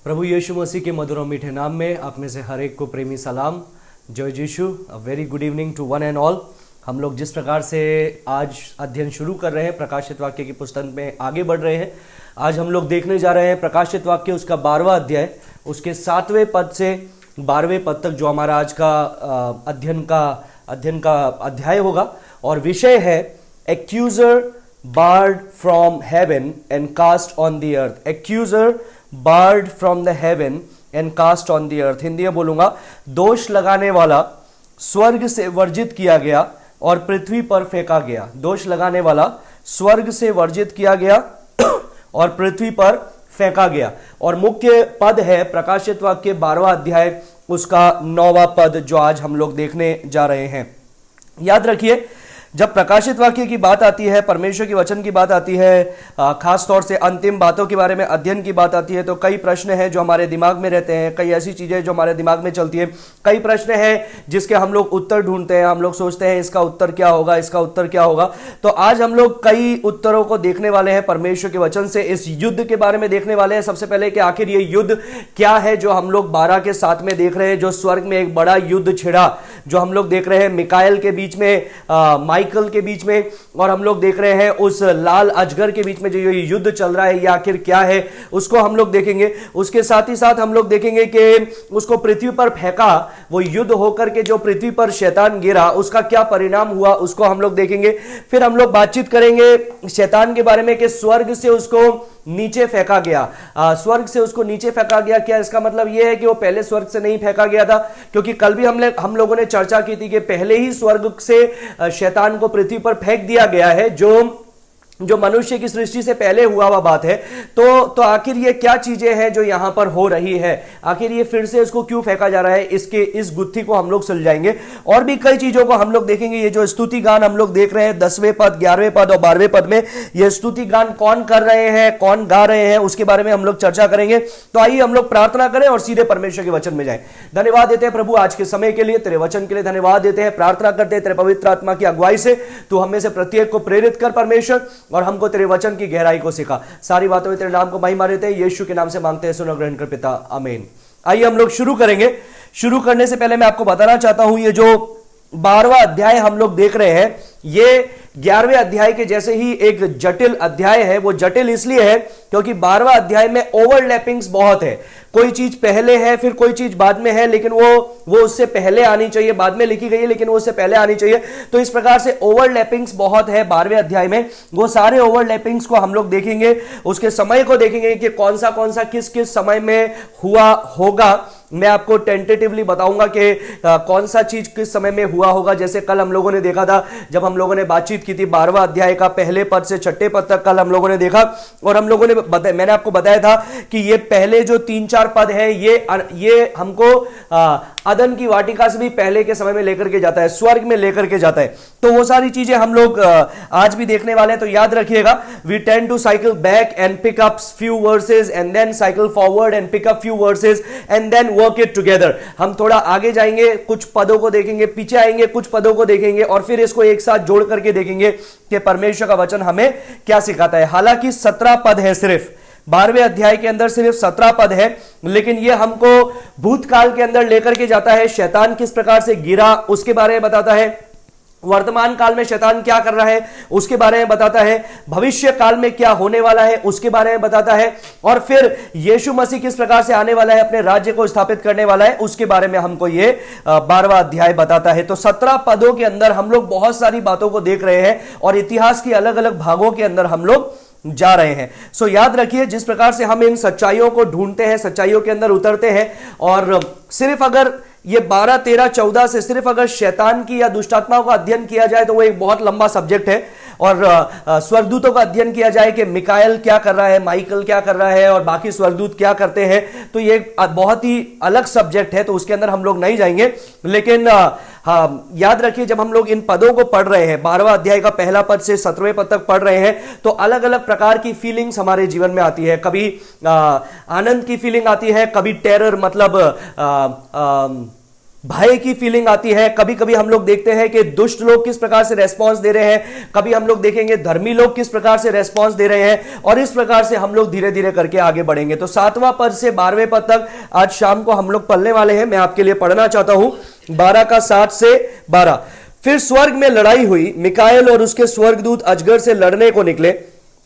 प्रभु यीशु मसीह के मधुर और मीठे नाम में आप में से हर एक को प्रेमी सलाम। जय Yeshu. A very good evening to one and all. हम लोग जिस प्रकार से आज अध्ययन शुरू कर रहे हैं, प्रकाशित वाक्य की पुस्तक में आगे बढ़ रहे हैं। आज हम लोग देखने जा रहे हैं प्रकाशित वाक्य उसका 12वां अध्याय, उसके 7वें पद से 12वें पद तक, जो हमारा आज का अध्ययन का अध्याय होगा। और विषय है accuser barred from heaven and cast on the earth. Accuser barred from the heaven and cast on the earth. Hindi में बोलूंगा, दोष लगाने वाला स्वर्ग से वर्जित किया गया और पृथ्वी पर फेंका गया। दोष लगाने वाला स्वर्ग से वर्जित किया गया और पृथ्वी पर फेंका गया। और मुख्य पद है प्रकाशित वाक्य 12वां अध्याय उसका 9वां पद, जो आज हम लोग देखने जा रहे हैं। याद रखिए, जब प्रकाशित वाक्य की बात आती है, परमेश्वर के वचन की बात आती है, खास तौर से अंतिम बातों के बारे में अध्ययन की बात आती है, तो कई प्रश्न हैं जो हमारे दिमाग में रहते हैं। कई ऐसी चीजें जो हमारे दिमाग में चलती है। कई प्रश्न हैं जिसके हम लोग उत्तर ढूंढते हैं। हम लोग सोचते हैं इसका उत्तर क्या होगा, इसका उत्तर क्या होगा। तो आज हम लोग कई उत्तरों को देखने वाले हैं परमेश्वर के वचन से। इस युद्ध के बारे में देखने वाले हैं सबसे पहले कि आखिर ये युद्ध क्या है जो हम लोग 12 के 7 में देख रहे हैं। जो स्वर्ग में एक बड़ा युद्ध छिड़ा, जो हम लोग देख रहे हैं मिकाएल के बीच में, माइकल के बीच में, और हम लोग देख रहे हैं उस लाल अजगर के बीच में जो ये युद्ध चल रहा है, ये आखिर क्या है, उसको हम लोग देखेंगे। उसके साथ ही साथ हम लोग देखेंगे कि उसको पृथ्वी पर फेंका, वो युद्ध होकर के जो पृथ्वी पर शैतान गिरा, उसका क्या परिणाम हुआ, उसको हम लोग देखेंगे। फिर हम लोग बातचीत करेंगे शैतान के बारे में कि स्वर्ग से उसको नीचे फेंका गया। स्वर्ग से उसको नीचे फेंका गया, क्या इसका मतलब यह है कि वो पहले स्वर्ग से नहीं फेंका गया था? क्योंकि कल भी हम लोगों ने चर्चा की थी कि पहले ही स्वर्ग से शैतान को पृथ्वी पर फेंक दिया गया है, जो मनुष्य की सृष्टि से पहले हुआ बात है। तो आखिर ये क्या चीजें हैं जो यहां पर हो रही है, आखिर ये फिर से इसको क्यों फेंका जा रहा है, इस गुत्थी को हम लोग सुलझाएंगे। और भी कई चीजों को हम लोग देखेंगे। ये जो स्तुति गान हम लोग देख रहे हैं 10वें पद, 11वें पद और 12वें पद में, ये स्तुति गान कौन कर रहे हैं, कौन गा रहे हैं, उसके बारे में हम लोग चर्चा करेंगे। तो आइए हम लोग प्रार्थना करें और सीधे परमेश्वर के वचन में जाएं। धन्यवाद देते हैं प्रभु आज के समय के लिए, तेरे वचन के लिए धन्यवाद देते हैं। प्रार्थना करते हैं तेरे पवित्र आत्मा की अगुवाई से तू हमें से प्रत्येक को प्रेरित कर परमेश्वर, और हमको तेरे वचन की गहराई को सिखा। सारी बातों में तेरे नाम को महिमा देते हैं, यीशु के नाम से मांगते हैं, सुनो ग्रहण कर पिता, आमीन। आइए हम लोग शुरू करेंगे। शुरू करने से पहले मैं आपको बताना चाहता हूं, ये जो 12वां अध्याय हम लोग देख रहे हैं, ये 11वें अध्याय के जैसे ही एक जटिल अध्याय है। वो जटिल इसलिए है क्योंकि 12वां अध्याय में ओवरलैपिंग्स बहुत है। कोई चीज पहले है, फिर कोई चीज बाद में है, लेकिन वो उससे पहले आनी चाहिए। बाद में लिखी गई है लेकिन वो उससे पहले आनी चाहिए। तो इस प्रकार से ओवरलैपिंग्स बहुत है 12वें अध्याय में। वो सारे ओवरलैपिंग्स को हम लोग देखेंगे, उसके समय को देखेंगे कि कौन सा किस किस समय में हुआ होगा। मैं आपको टेंटेटिवली बताऊंगा कि कौन सा चीज किस समय में हुआ होगा। जैसे कल हम लोगों ने देखा था, जब हम लोगों ने बातचीत की थी 12वां अध्याय का पहले पद से 6ठे पद तक, कल हम लोगों ने देखा। और हम लोगों ने मैंने आपको बताया था कि ये पहले जो 3-4 पद है, ये हमको अदन की वाटिका से भी पहले के समय में लेकर के जाता है, स्वर्ग में लेकर के जाता है। तो वो सारी चीजें हम लोग आज भी देखने वाले हैं। तो याद रखिएगा, we tend to cycle back and pick up few verses and then cycle forward and pick up few verses and then work it together. हम थोड़ा आगे जाएंगे, कुछ पदों को देखेंगे, पीछे आएंगे, कुछ पदों को देखेंगे, और फिर इसको एक साथ जोड़ करके देखेंगे कि परमेश्वर का वचन हमें क्या सिखाता है। हालांकि 17 पद है, सिर्फ 12वें अध्याय के अंदर सिर्फ 17 पद है, लेकिन यह हमको भूतकाल के अंदर लेकर के जाता है। शैतान किस प्रकार से गिरा उसके बारे में बताता है, वर्तमान काल में शैतान क्या कर रहा है उसके बारे में बताता है, भविष्य काल में क्या होने वाला है उसके बारे में बताता है, और फिर यीशु मसीह किस प्रकार से आने वाला है, अपने राज्य को स्थापित करने वाला है, उसके बारे में हमको ये 12वां अध्याय बताता है। तो 17 पदों के अंदर हम लोग बहुत सारी बातों को देख रहे हैं और इतिहास की अलग अलग भागों के अंदर हम लोग जा रहे हैं। सो याद रखिए, जिस प्रकार से हम इन सच्चाइयों को ढूंढते हैं, सच्चाइयों के अंदर उतरते हैं, और सिर्फ अगर ये 12, 13, 14 से सिर्फ अगर शैतान की या दुष्टात्माओं का अध्ययन किया जाए तो वो एक बहुत लंबा सब्जेक्ट है। और स्वर्गदूतों का अध्ययन किया जाए कि मिकाएल क्या कर रहा है, माइकल क्या कर रहा है और बाकी स्वर्गदूत क्या करते हैं, तो ये बहुत ही अलग सब्जेक्ट है, तो उसके अंदर हम लोग नहीं जाएंगे। लेकिन हाँ, याद रखिए, जब हम लोग इन पदों को पढ़ रहे हैं, 12वां अध्याय का पहला पद से 17वें पद तक पढ़ रहे हैं, तो अलग अलग प्रकार की फीलिंग्स हमारे जीवन में आती है। कभी आनंद की फीलिंग आती है, कभी टेरर, मतलब भय की फीलिंग आती है। कभी कभी हम लोग देखते हैं कि दुष्ट लोग किस प्रकार से रेस्पॉन्स दे रहे हैं, कभी हम लोग देखेंगे धर्मी लोग किस प्रकार से रेस्पॉन्स दे रहे हैं, और इस प्रकार से हम लोग धीरे धीरे करके आगे बढ़ेंगे। तो 7वां पद से 12वें पद तक आज शाम को हम लोग पढ़ने वाले हैं। मैं आपके लिए पढ़ना चाहता हूं 12 का 7 से 12। फिर स्वर्ग में लड़ाई हुई, मिकाएल और उसके स्वर्गदूत अजगर से लड़ने को निकले,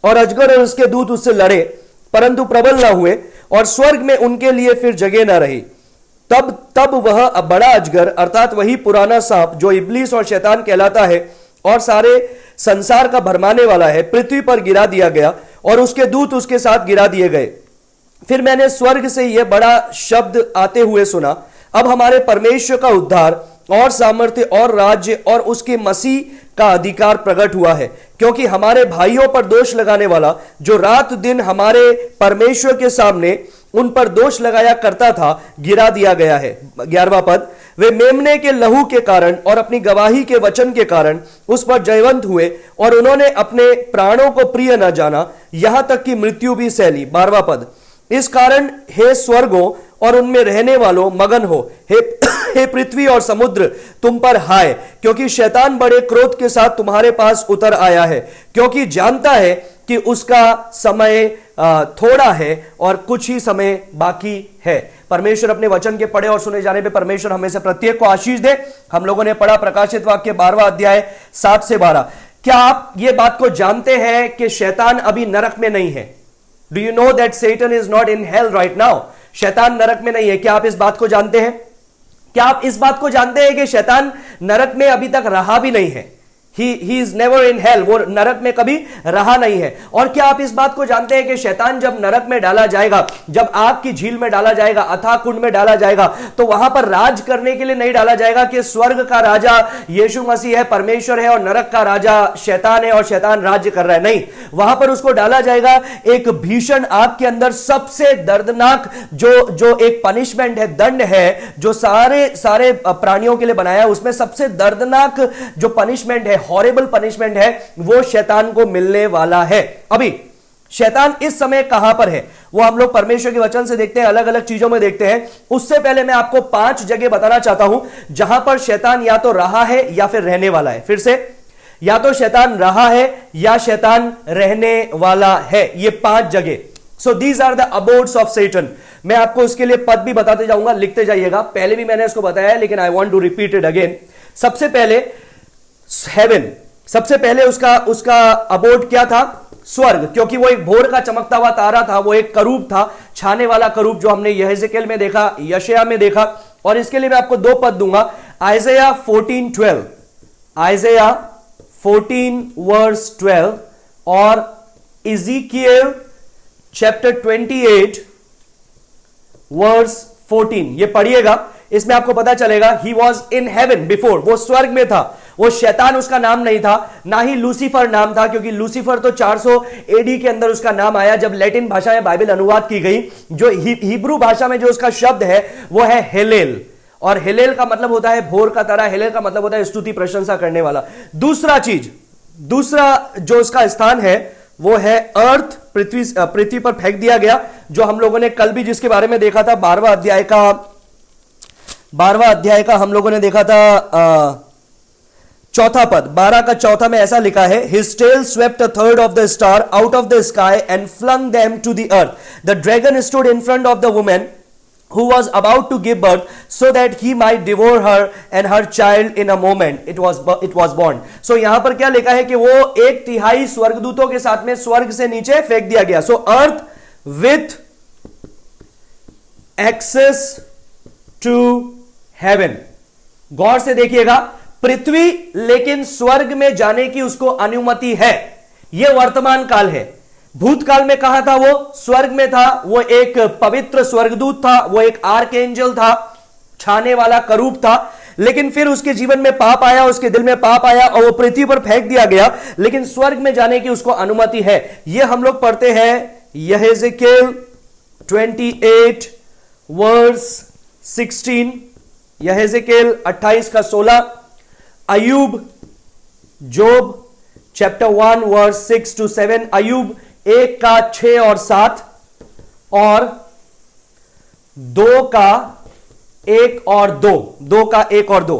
और अजगर और उसके दूत उससे लड़े, परंतु प्रबल ना हुए, और स्वर्ग में उनके लिए फिर जगह ना रही। तब वह बड़ा अजगर अर्थात वही पुराना सांप जो इब्लीस और शैतान कहलाता है और सारे संसार का भरमाने वाला है, पृथ्वी पर गिरा दिया गया, और उसके दूत उसके साथ गिरा दिए गए। फिर मैंने स्वर्ग से यह बड़ा शब्द आते हुए सुना, अब हमारे परमेश्वर का उद्धार और सामर्थ्य और राज्य और उसके मसीह का अधिकार प्रकट हुआ है, क्योंकि हमारे भाइयों पर दोष लगाने वाला जो रात दिन हमारे परमेश्वर के सामने उन पर दोष लगाया करता था, गिरा दिया गया है। 11वां पद, वे मेमने के लहू के कारण और अपनी गवाही के वचन के कारण उस पर जयवंत हुए, और उन्होंने अपने प्राणों को प्रिय न जाना, यहां तक कि मृत्यु भी सह ली। 12वां पद, इस कारण हे स्वर्गों और उनमें रहने वालों मगन हो, हे पृथ्वी और समुद्र तुम पर हाय, क्योंकि शैतान बड़े क्रोध के साथ तुम्हारे पास उतर आया है, क्योंकि जानता है कि उसका समय थोड़ा है और कुछ ही समय बाकी है। परमेश्वर अपने वचन के पढ़े और सुने जाने पे परमेश्वर हमें से प्रत्येक को आशीष दे। हम लोगों ने पढ़ा प्रकाशित वाक्य 12वां अध्याय 7 से 12। क्या आप ये बात को जानते हैं कि शैतान अभी नरक में नहीं है? Do you know that Satan is not in hell right now? शैतान नरक में नहीं है। क्या आप इस बात को जानते हैं? क्या आप इस बात को जानते हैं कि शैतान नरक में अभी तक रहा भी नहीं है? He is never in hell, वो नरक में कभी रहा नहीं है। और क्या आप इस बात को जानते हैं कि शैतान जब नरक में डाला जाएगा, जब आग की झील में डाला जाएगा, अथाह कुंड में डाला जाएगा, तो वहां पर राज करने के लिए नहीं डाला जाएगा कि स्वर्ग का राजा यीशु मसीह है, परमेश्वर है, और नरक का राजा शैतान है और शैतान राज्य कर रहा है। नहीं, वहां पर उसको डाला जाएगा एक भीषण आग के अंदर। सबसे दर्दनाक जो एक पनिशमेंट है, दंड है, जो सारे प्राणियों के लिए बनाया है, उसमें सबसे दर्दनाक जो पनिशमेंट है, हॉरिबल पनिशमेंट है, वो शैतान को मिलने वाला है। अभी शैतान इस समय कहां पर है वो हम लोग परमेश्वर के वचन से देखते हैं, अलग अलग चीजों में देखते हैं। उससे पहले मैं आपको 5 जगह बताना चाहता हूं जहां पर शैतान या तो रहा है या फिर रहने वाला है। फिर से, या तो शैतान रहा है या शैतान रहने वाला है। ये 5 जगह। So these are the abodes of Satan. मैं आपको इसके लिए पद भी बताते जाऊंगा, लिखते जाइएगा। पहले भी मैंने इसको बताया है, लेकिन I want to repeat it again. सबसे पहले हेवन, सबसे पहले उसका अबोर्ड क्या था? स्वर्ग, क्योंकि वो एक भोर का चमकता हुआ तारा था, वो एक करूब था, छाने वाला करूब, जो हमने यहेजकेल में देखा, यशायाह में देखा। और इसके लिए मैं आपको 2 पद दूंगा। आइजैया 14:12, आइजैया 14 वर्स 12 और इज़ीकिएल चैप्टर 28 वर्स 14। ये पढ़िएगा, इसमें आपको पता चलेगा he was in heaven before, वो स्वर्ग में था। वो शैतान उसका नाम नहीं था, ना ही लूसीफर नाम था, क्योंकि लूसीफर तो 400 एडी के अंदर उसका नाम आया, जब लैटिन भाषा में बाइबल अनुवाद की गई। जो हिब्रू भाषा में जो उसका शब्द है वो है हेलेल, और हेलेल का मतलब होता है भोर का तारा। हेलेल का मतलब होता है स्तुति प्रशंसा करने वाला। दूसरा जो उसका स्थान है वो है अर्थ, पृथ्वी पर फेंक दिया गया, जो हम लोगों ने कल भी जिसके बारे में देखा था, 12वां अध्याय का हम लोगों ने देखा था। चौथा पद, 12 का चौथा में ऐसा लिखा है, His tail swept a third of the star out of the sky and flung them to the earth. The dragon stood in front of the woman who was about to give birth, so that he might devour her and her child in a moment. It was born. So यहां पर क्या लिखा है कि वो 1/3 स्वर्गदूतों के साथ में स्वर्ग से नीचे फेंक दिया गया। So earth with access to heaven. गौर से देखिएगा, पृथ्वी लेकिन स्वर्ग में जाने की उसको अनुमति है। यह वर्तमान काल है। भूतकाल में कहां था? वो स्वर्ग में था। वो एक पवित्र स्वर्गदूत था, वो एक आर्कएंजल था, छाने वाला करूब था। लेकिन फिर उसके जीवन में पाप आया, उसके दिल में पाप आया और वो पृथ्वी पर फेंक दिया गया, लेकिन स्वर्ग में जाने की उसको अनुमति है। यह हम लोग पढ़ते हैं यहेजकेल 28 वर्स 16, यहेजकेल 28 का 16, अयूब, जोब चैप्टर 1 वर्स 6 to 7, अयूब 1 का 6 और 7 और 2 का एक और दो, दो का एक और दो।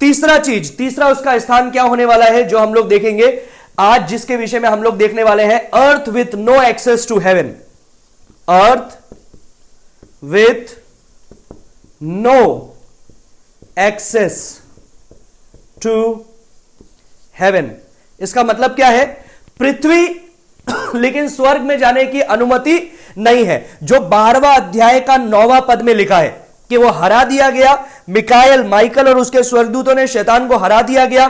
तीसरा उसका स्थान क्या होने वाला है जो हम लोग देखेंगे आज, जिसके विषय में हम लोग देखने वाले हैं, earth with no access to heaven. Earth with no access to heaven. इसका मतलब क्या है? पृथ्वी लेकिन स्वर्ग में जाने की अनुमति नहीं है। जो 12वां अध्याय का 9वां पद में लिखा है कि वो हरा दिया गया, माइकल और उसके स्वर्गदूतों ने शैतान को हरा दिया गया,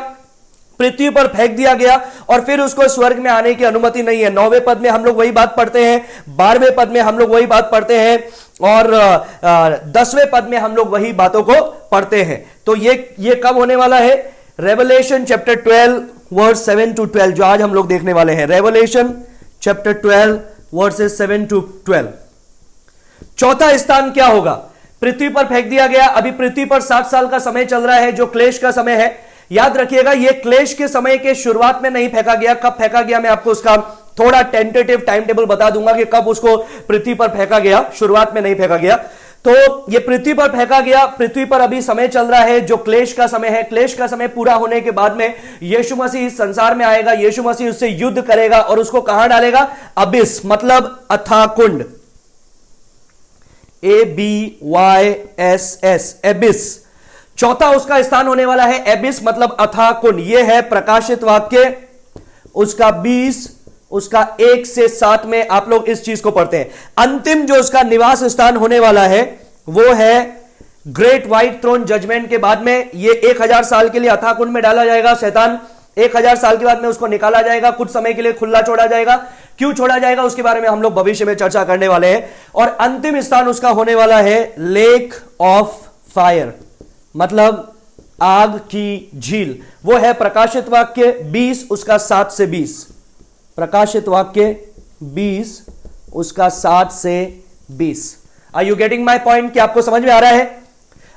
पृथ्वी पर फेंक दिया गया और फिर उसको स्वर्ग में आने की अनुमति नहीं है। 9वें पद में हम लोग वही बात पढ़ते हैं, 12वें पद में हम लोग वही बात पढ़ते हैं और 10वें पद में हम लोग वही बातों को पढ़ते हैं। तो ये कब होने वाला है? रेवलेशन चैप्टर 12 वर्स 7 to 12 जो आज हम लोग देखने वाले हैं। Revelation chapter 12 versus 7 to 12। चौथा स्थान क्या होगा? पृथ्वी पर फेंक दिया गया। अभी पृथ्वी पर 60 साल का समय चल रहा है जो क्लेश का समय है। याद रखिएगा यह क्लेश के समय के शुरुआत में नहीं फेंका गया। कब फेंका गया मैं आपको उसका थोड़ा टेंटेटिव टाइम टेबल बता दूंगा कि कब उसको पृथ्वी पर फेंका गया। शुरुआत में नहीं फेंका गया। तो ये पृथ्वी पर फेंका गया। पृथ्वी पर अभी समय चल रहा है जो क्लेश का समय है। क्लेश का समय पूरा होने के बाद में यीशु मसीह इस संसार में आएगा। यीशु मसीह उससे युद्ध करेगा और उसको कहां डालेगा? अबिस, मतलब अथाह कुंड। ABYSS, एबिस। चौथा उसका स्थान होने वाला है एबिस, मतलब अथाह कुंड। यह है प्रकाशित वाक्य उसका 20 उसका 1 से 7 में आप लोग इस चीज को पढ़ते हैं। अंतिम जो उसका निवास स्थान होने वाला है वो है ग्रेट व्हाइट थ्रोन जजमेंट के बाद में। ये 1000 साल के लिए अथाह कुंड में डाला जाएगा। शैतान 1000 साल के बाद में उसको निकाला जाएगा, कुछ समय के लिए खुला छोड़ा जाएगा। क्यों छोड़ा जाएगा उसके बारे में हम लोग भविष्य में चर्चा करने वाले हैं। और अंतिम स्थान उसका होने वाला है लेक ऑफ फायर, मतलब आग की झील। वो है प्रकाशित वाक्य 20 उसका 7 से 20। प्रकाशित वाक्य 20 उसका 7 से 20। Are you getting my point? कि आपको समझ में आ रहा है?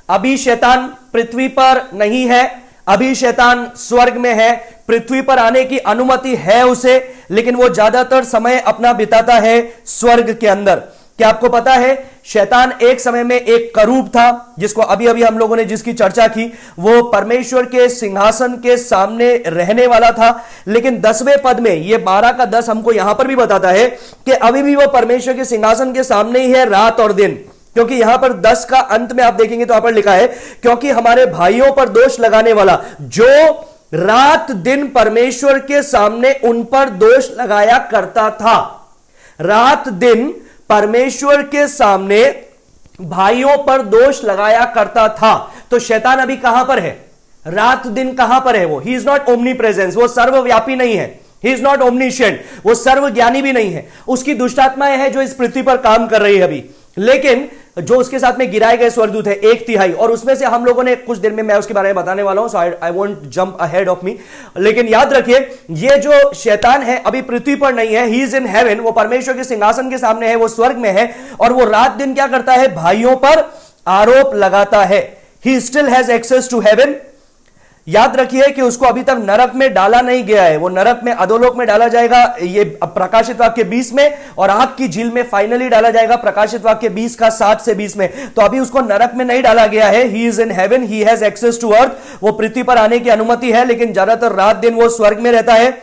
अभी शैतान पृथ्वी पर नहीं है, अभी शैतान स्वर्ग में है। पृथ्वी पर आने की अनुमति है उसे, लेकिन वो ज्यादातर समय अपना बिताता है स्वर्ग के अंदर। क्या आपको पता है शैतान एक समय में एक करूब था, जिसको अभी अभी हम लोगों ने जिसकी चर्चा की, वो परमेश्वर के सिंहासन के सामने रहने वाला था। लेकिन 10वें पद में, ये 12 का 10 हमको यहां पर भी बताता है कि अभी भी वो परमेश्वर के सिंहासन के सामने ही है रात और दिन। क्योंकि यहां पर 10 का अंत में आप देखेंगे तो यहां पर लिखा है, क्योंकि हमारे भाइयों पर दोष लगाने वाला जो रात दिन परमेश्वर के सामने उन पर दोष लगाया करता था। रात दिन परमेश्वर के सामने भाइयों पर दोष लगाया करता था। तो शैतान अभी कहां पर है? रात दिन कहां पर है वो? He is not omni presence, वो सर्वव्यापी नहीं है। ही इज नॉट ओमनीशिएंट, वो सर्वज्ञानी भी नहीं है। उसकी दुष्टात्माएं हैं जो इस पृथ्वी पर काम कर रही है अभी। लेकिन जो उसके साथ में गिराए गए स्वर्गदूत है 1/3, और उसमें से हम लोगों ने कुछ देर में मैं उसके बारे में बताने वाला हूं, so I won't jump ahead of me. लेकिन याद रखिए ये जो शैतान है अभी पृथ्वी पर नहीं है, ही इज इन हेवन। वो परमेश्वर के सिंहासन के सामने है, वो स्वर्ग में है। और वो रात दिन क्या करता है? भाइयों पर आरोप लगाता है। He still has access to heaven. याद रखिए कि उसको अभी तक नरक में डाला नहीं गया है। वो नरक में, अधोलोक में डाला जाएगा ये प्रकाशित वाक्य 20 में, और आग की झील में फाइनली डाला जाएगा प्रकाशित वाक्य 20 का 7 से 20 में। तो अभी उसको नरक में नहीं डाला गया है। He is in heaven, he has access to earth. वो पृथ्वी पर आने की अनुमति है, लेकिन ज्यादातर रात दिन वो स्वर्ग में रहता है।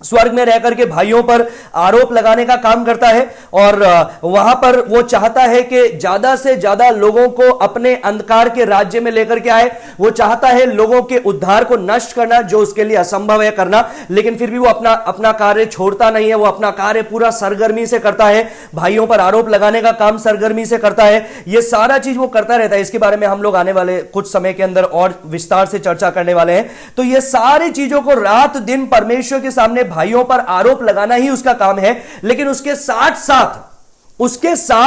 स्वर्ग में रहकर के भाइयों पर आरोप लगाने का काम करता है। और वहां पर वो चाहता है कि ज्यादा से ज्यादा लोगों को अपने अंधकार के राज्य में लेकर के आए। वो चाहता है लोगों के उद्धार को नष्ट करना, जो उसके लिए असंभव है करना। लेकिन फिर भी वो अपना कार्य छोड़ता नहीं है। वो अपना कार्य पूरा सरगर्मी से करता है। भाइयों पर आरोप लगाने का काम सरगर्मी से करता है। ये सारा चीज वो करता रहता है। इसके बारे में हम लोग आने वाले कुछ समय के अंदर और विस्तार से चर्चा करने वाले हैं। तो ये सारी चीजों को रात दिन परमेश्वर के सामने भाइयों पर आरोप लगाना ही उसका काम है। लेकिन उसके साथ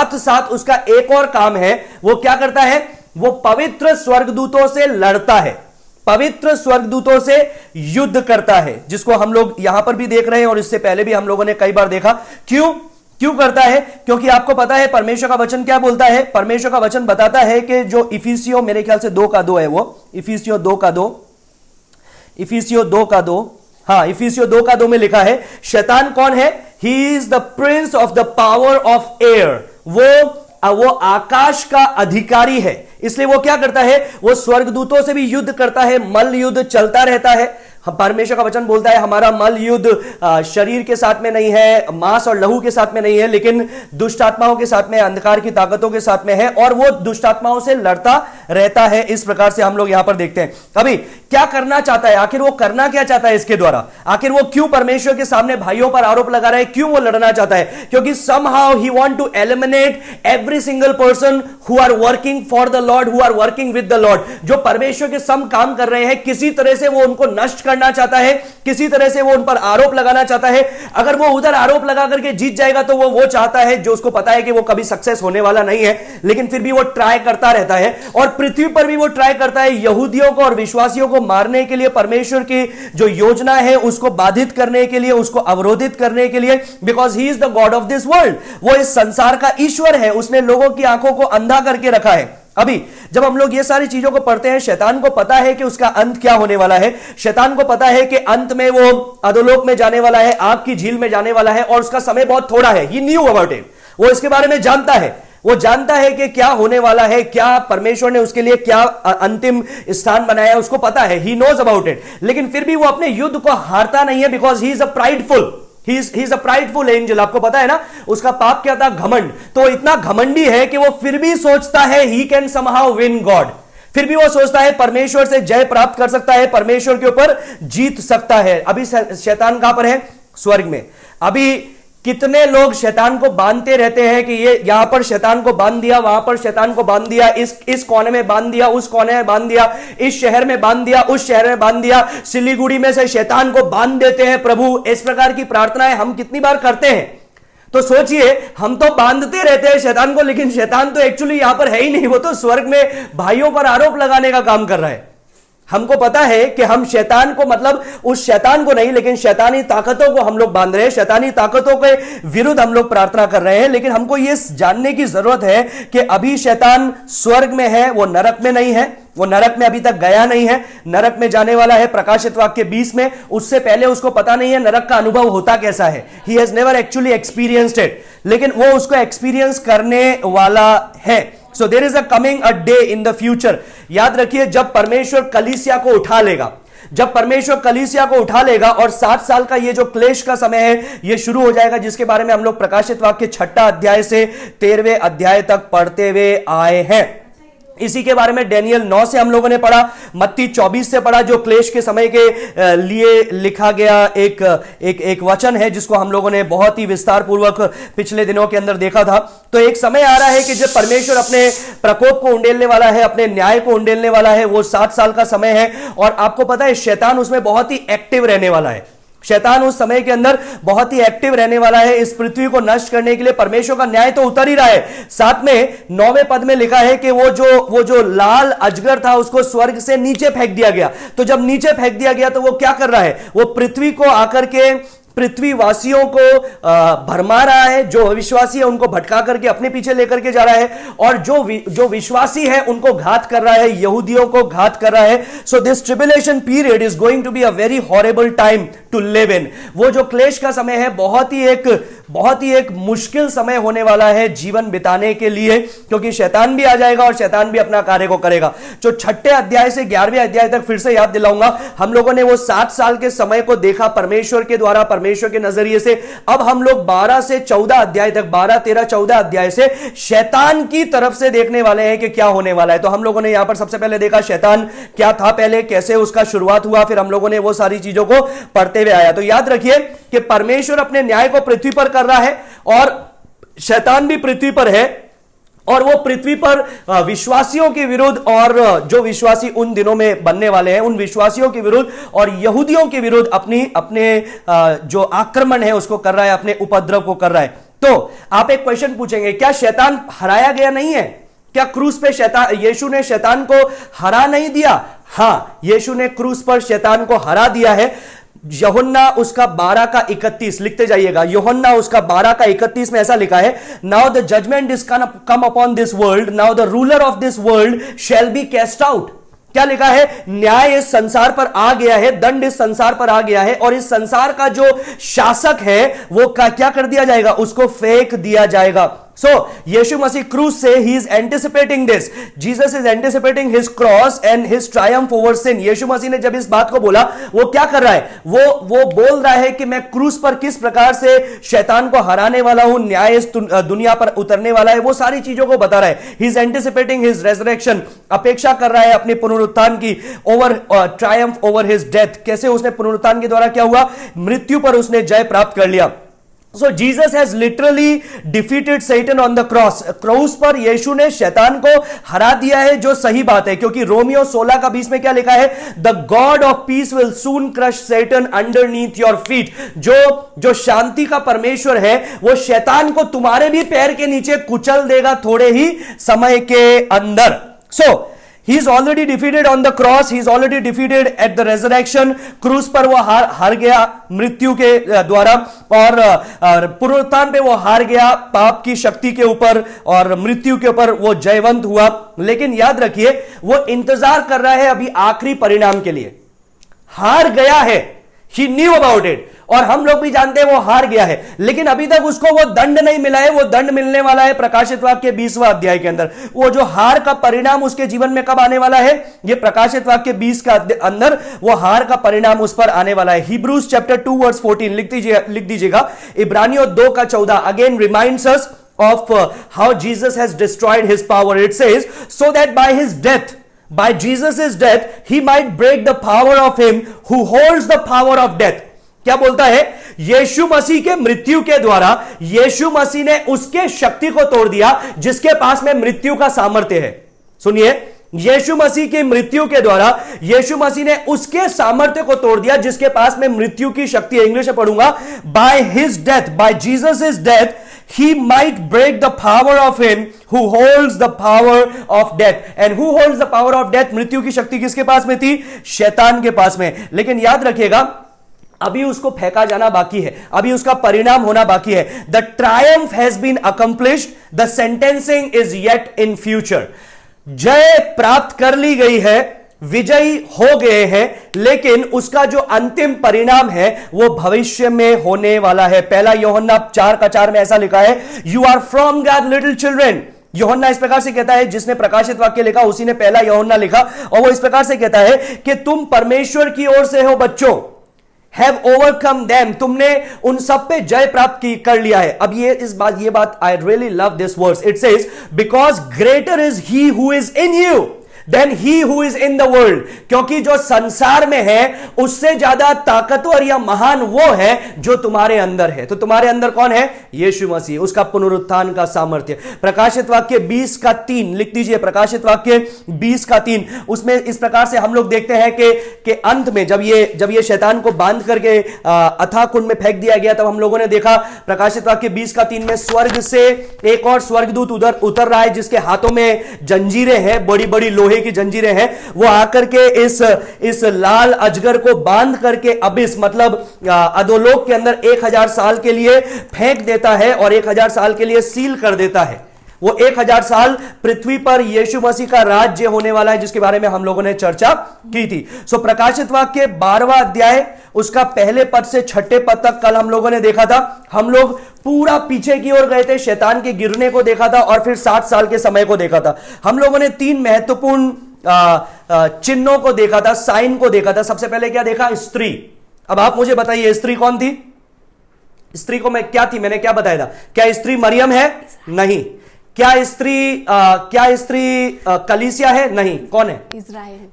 साथ उसका एक और काम है। वो क्या करता है? वो पवित्र स्वर्गदूतों से लड़ता है, पवित्र स्वर्गदूतों से युद्ध करता है, जिसको हम लोग यहां पर भी देख रहे हैं और इससे पहले भी हम लोगों ने कई बार देखा। क्यों करता है? क्योंकि आपको पता है परमेश्वर का वचन क्या बोलता है। परमेश्वर का वचन बताता है कि जो इफिसियों, मेरे ख्याल से 2 का 2 है, वो इफिसियों 2 का 2, इफिसियों 2 का 2, हाँ इफिसियों 2 का 2 में लिखा है शैतान कौन है? He is the prince of the power of air. वो वो आकाश का अधिकारी है, इसलिए वो क्या करता है, वो स्वर्गदूतों से भी युद्ध करता है, मल्ल युद्ध चलता रहता है। परमेश्वर का वचन बोलता है हमारा मल्ल युद्ध शरीर के साथ में नहीं है, मांस और लहू के साथ में नहीं है, लेकिन दुष्ट आत्माओं के साथ में, अंधकार की ताकतों के साथ में है, और वो दुष्ट आत्माओं से लड़ता रहता है। इस प्रकार से हम लोग यहां पर देखते हैं। अभी क्या करना चाहता है, आखिर वो करना क्या चाहता है इसके द्वारा, आखिर वो क्यों परमेश्वर के सामने भाइयों पर आरोप लगा रहा है, क्यों वो लड़ना चाहता है? क्योंकि somehow he want to eliminate every single person who are working for the Lord, who are working with the Lord, जो परमेश्वर के सम काम कर रहे हैं, किसी तरह से वो उनको नष्ट करना चाहता है, किसी तरह से वो उन पर आरोप लगाना चाहता है। अगर वो उधर आरोप लगा करके जीत जाएगा तो वो चाहता है, जो उसको पता है कि वो कभी सक्सेस होने वाला नहीं है, लेकिन फिर भी वो ट्राई करता रहता है, और पृथ्वी पर भी वो ट्राई करता है यहूदियों को और विश्वासियों को मारने के लिए, परमेश्वर की जो योजना है उसको बाधित करने के लिए, उसको अवरोधित करने के लिए, because he is the God of this world. वो इस संसार का ईश्वर है, उसने लोगों की आंखों को अंधा करके रखा है। अभी जब हम लोग ये सारी चीजों को पढ़ते हैं, शैतान को पता है कि उसका अंत क्या होने वाला है, शैतान को पता है कि अंत में वो अधोलोक में जाने वाला है, आग की झील में जाने वाला है, और उसका समय बहुत थोड़ा है। ही न्यू अबाउट इट, वो इसके बारे में जानता है, वो जानता है कि क्या होने वाला है, क्या परमेश्वर ने उसके लिए क्या अंतिम स्थान बनाया है, उसको पता है, ही नोज अबाउट इट। लेकिन फिर भी वो अपने युद्ध को हारता नहीं है, because he is a prideful, he is a prideful angel। आपको पता है ना उसका पाप क्या था, घमंड। तो इतना घमंडी है कि वो फिर भी सोचता है he can somehow win God, फिर भी वो सोचता है परमेश्वर से जय प्राप्त कर सकता है, परमेश्वर के ऊपर जीत सकता है। अभी शैतान कहां पर है, स्वर्ग में। अभी कितने लोग शैतान को बांधते रहते हैं कि ये यहां पर शैतान को बांध दिया, वहां पर शैतान को बांध दिया, इस कोने में बांध दिया, उस कोने में बांध दिया, इस शहर में बांध दिया, उस शहर में बांध दिया, सिलीगुड़ी में से शैतान को बांध देते हैं प्रभु। इस प्रकार की प्रार्थनाएं हम कितनी बार करते हैं। तो सोचिए, हम तो बांधते रहते हैं शैतान को, लेकिन शैतान तो एक्चुअली यहां पर है ही नहीं, वो तो स्वर्ग में भाइयों पर आरोप लगाने का काम कर रहा है। हमको पता है कि हम शैतान को, मतलब उस शैतान को नहीं, लेकिन शैतानी ताकतों को हम लोग बांध रहे हैं, शैतानी ताकतों के विरुद्ध हम लोग प्रार्थना कर रहे हैं। लेकिन हमको यह जानने की जरूरत है कि अभी शैतान स्वर्ग में है, वो नरक में नहीं है, वो नरक में अभी तक गया नहीं है, नरक में जाने वाला है प्रकाशित वाक्य 20 में। उससे पहले उसको पता नहीं है नरक का अनुभव होता कैसा है, he has never actually experienced it, लेकिन वो उसको एक्सपीरियंस करने वाला है। So there is a coming a day in the future। याद रखिए, जब परमेश्वर कलीसिया को उठा लेगा, जब परमेश्वर कलीसिया को उठा लेगा और 7 साल का ये जो क्लेश का समय है ये शुरू हो जाएगा, जिसके बारे में हम लोग प्रकाशित वाक्य 6 अध्याय से 13वें अध्याय तक पढ़ते हुए आए हैं। इसी के बारे में डैनियल 9 से हम लोगों ने पढ़ा, मत्ती 24 से पढ़ा, जो क्लेश के समय के लिए लिखा गया एक वचन है, जिसको हम लोगों ने बहुत ही विस्तार पूर्वक पिछले दिनों के अंदर देखा था। तो एक समय आ रहा है कि जब परमेश्वर अपने प्रकोप को उंडेलने वाला है, अपने न्याय को उंडेलने वाला है। वो 7 साल का समय है, और आपको पता है शैतान उसमें बहुत ही एक्टिव रहने वाला है। शैतान उस समय के अंदर बहुत ही एक्टिव रहने वाला है इस पृथ्वी को नष्ट करने के लिए। परमेश्वर का न्याय तो उतर ही रहा है। साथ में 9वें पद में लिखा है कि वो जो लाल अजगर था उसको स्वर्ग से नीचे फेंक दिया गया। तो जब नीचे फेंक दिया गया तो वो क्या कर रहा है, वो पृथ्वी को आकर के पृथ्वीवासियों को भरमा रहा है। जो अविश्वासी है उनको भटका करके अपने पीछे लेकर के जा रहा है, और जो विश्वासी है उनको घात कर रहा है, यहूदियों को घात कर रहा है। So this tribulation period is going to be a very horrible time to live in. वो जो क्लेश का समय है बहुत ही एक मुश्किल समय होने वाला है जीवन बिताने के लिए, क्योंकि शैतान भी आ जाएगा और शैतान भी अपना कार्य को करेगा। जो 6 अध्याय से 11वें अध्याय तक फिर से याद दिलाऊंगा, हम लोगों ने वो 7 साल के समय को देखा परमेश्वर के द्वारा, परमेश्वर के नजरिए से। अब हम लोग 12 से 14 अध्याय तक, 12, 13, 14 अध्याय से शैतान की तरफ से देखने वाले हैं कि क्या होने वाला है। तो हम लोगों ने यहां पर सबसे पहले देखा शैतान क्या था पहले, कैसे उसका शुरुआत हुआ, फिर हम लोगों ने वो सारी चीजों को पढ़ते हुए आया। तो याद रखिए कि परमेश्वर अपने न्याय को पृथ्वी पर कर रहा है, और शैतान भी पृथ्वी पर है, और वो पृथ्वी पर विश्वासियों के विरुद्ध, और जो विश्वासी उन दिनों में बनने वाले हैं उन विश्वासियों के विरुद्ध और यहूदियों के विरुद्ध अपने जो आक्रमण है उसको कर रहा है, अपने उपद्रव को कर रहा है। तो आप एक क्वेश्चन पूछेंगे, क्या शैतान हराया गया नहीं है? क्या क्रूस पे यीशु ने शैतान को हरा नहीं दिया? हां, यीशु ने क्रूस पर शैतान को हरा दिया है। यूहन्ना उसका 12 का 31 लिखते जाइएगा। यूहन्ना उसका 12 का 31 में ऐसा लिखा है, now the judgement is come upon this world, now the ruler of this world shall be cast out. क्या लिखा है? न्याय इस संसार पर आ गया है, दंड इस संसार पर आ गया है, और इस संसार का जो शासक है वो क्या कर दिया जाएगा? उसको फेंक दिया जाएगा। सो यीशु मसीह क्रूस से ही is anticipating this, Jesus is anticipating his cross and his triumph over sin. Yeshu Masih ने जब इस बात को बोला, वो क्या कर रहा है, वो बोल रहा है कि मैं क्रूस पर किस प्रकार से शैतान को हराने वाला हूं, न्याय इस दुनिया पर उतरने वाला है, वो सारी चीजों को बता रहा है। He is anticipating his resurrection, अपेक्षा कर रहा है अपने पुनरुत्थान की, over Triumph over his death, कैसे उसने पुनरुत्थान के द्वारा क्या हुआ, मृत्यु पर उसने जय प्राप्त कर लिया। So Jesus has literally defeated Satan on the cross. क्रूस पर यीशु ने शैतान को हरा दिया है, जो सही बात है, क्योंकि रोमियो 16:20 में क्या लिखा है, the God of peace will soon crush Satan underneath your feet. जो शांति का परमेश्वर है, वो शैतान को तुम्हारे भी पैर के नीचे कुचल देगा थोड़े ही समय के अंदर। So he is already defeated on the cross, he is already defeated at the resurrection. क्रूस पर वो हार गया मृत्यु के द्वारा, और पुनरुत्थान पे वो हार गया पाप की शक्ति के ऊपर और मृत्यु के ऊपर वो जयवंत हुआ। लेकिन याद रखिए, वो इंतजार कर रहा है अभी आखिरी परिणाम के लिए। हार गया है, he knew about it, और हम लोग भी जानते हैं वो हार गया है, लेकिन अभी तक उसको वो दंड नहीं मिला है। वो दंड मिलने वाला है प्रकाशित वाक्य 20वां अध्याय के अंदर। वो जो हार का परिणाम उसके जीवन में कब आने वाला है, ये प्रकाशित वाक्य 20 का अंदर वो हार का परिणाम उस पर आने वाला है। हिब्रूज चैप्टर 2 वर्स 14 लिख दीजिएगा। इब्रानियों 2:14 again reminds us of how Jesus has destroyed his power. It says, so that by his death, by Jesus' death, he might break the power of him who holds the power of death. क्या बोलता है, यीशु मसीह के मृत्यु के द्वारा यीशु मसीह ने उसके शक्ति को तोड़ दिया जिसके पास में मृत्यु का सामर्थ्य है। सुनिए, यीशु मसीह की मृत्यु के द्वारा यीशु मसीह ने उसके सामर्थ्य को तोड़ दिया जिसके पास में मृत्यु की शक्ति है। इंग्लिश में पढ़ूंगा, by his death, by Jesus is death, he might break the power of him who holds the power of death. And who holds the power of death? मृत्यु की शक्ति किसके पास में थी? शैतान के पास में। लेकिन याद रखिएगा, अभी उसको फेंका जाना बाकी है, अभी उसका परिणाम होना बाकी है। The triumph has been accomplished, the sentencing is yet in future. जय प्राप्त कर ली गई है, विजयी हो गए हैं, लेकिन उसका जो अंतिम परिणाम है वो भविष्य में होने वाला है। पहला यूहन्ना 4:4 में ऐसा लिखा है, you are from God little children. यूहन्ना इस प्रकार से कहता है, जिसने प्रकाशित वाक्य लिखा उसी ने पहला यूहन्ना लिखा, और वो इस प्रकार से कहता है कि तुम परमेश्वर की ओर से हो बच्चों, हैव ओवरकम देम, तुमने उन सब पे जय प्राप्त कर लिया है। अब ये बात I really love this verse. It says, because greater is he who is in you than he who is in the world. क्योंकि जो संसार में है उससे ज्यादा ताकतवर या महान वो है जो तुम्हारे अंदर है। तो तुम्हारे अंदर कौन है? यीशु मसीह, उसका पुनरुत्थान का सामर्थ्य। प्रकाशित वाक्य 20:3 लिख दीजिए। प्रकाशित वाक्य 20:3, उसमें इस प्रकार से हम लोग देखते हैं कि अंत में जब ये शैतान को बांध करके अथाह कुंड में फेंक दिया गया, तब हम लोगों ने देखा प्रकाशित वाक्य 20:3 में स्वर्ग से एक और स्वर्गदूत उतर रहा है जिसके हाथों में जंजीरें हैं, बड़ी बड़ी लोहे की जंजीरें हैं। वो आकर के इस लाल अजगर को बांध करके अबिस मतलब अधोलोक के अंदर 1000 साल के लिए फेंक देता है और 1000 साल के लिए सील कर देता है। वो 1000 साल पृथ्वी पर यीशु मसीह का राज्य होने वाला है, जिसके बारे में हम लोगों ने चर्चा की थी। सो प्रकाशित वाक्य 12वां अध्याय उसका पहले पद से 6ठे पद तक कल हम लोगों ने देखा था। हम लोग पूरा पीछे की ओर गए थे, शैतान के गिरने को देखा था और फिर 7 साल के समय को देखा था। हम लोगों ने 3 महत्वपूर्ण चिन्हों को देखा था, साइन को देखा था। सबसे पहले क्या देखा? स्त्री। अब आप मुझे बताइए, स्त्री कौन थी? स्त्री को मैं क्या थी, मैंने क्या बताया था? क्या स्त्री मरियम है? नहीं। क्या स्त्री कलीसिया है? नहीं। कौन है?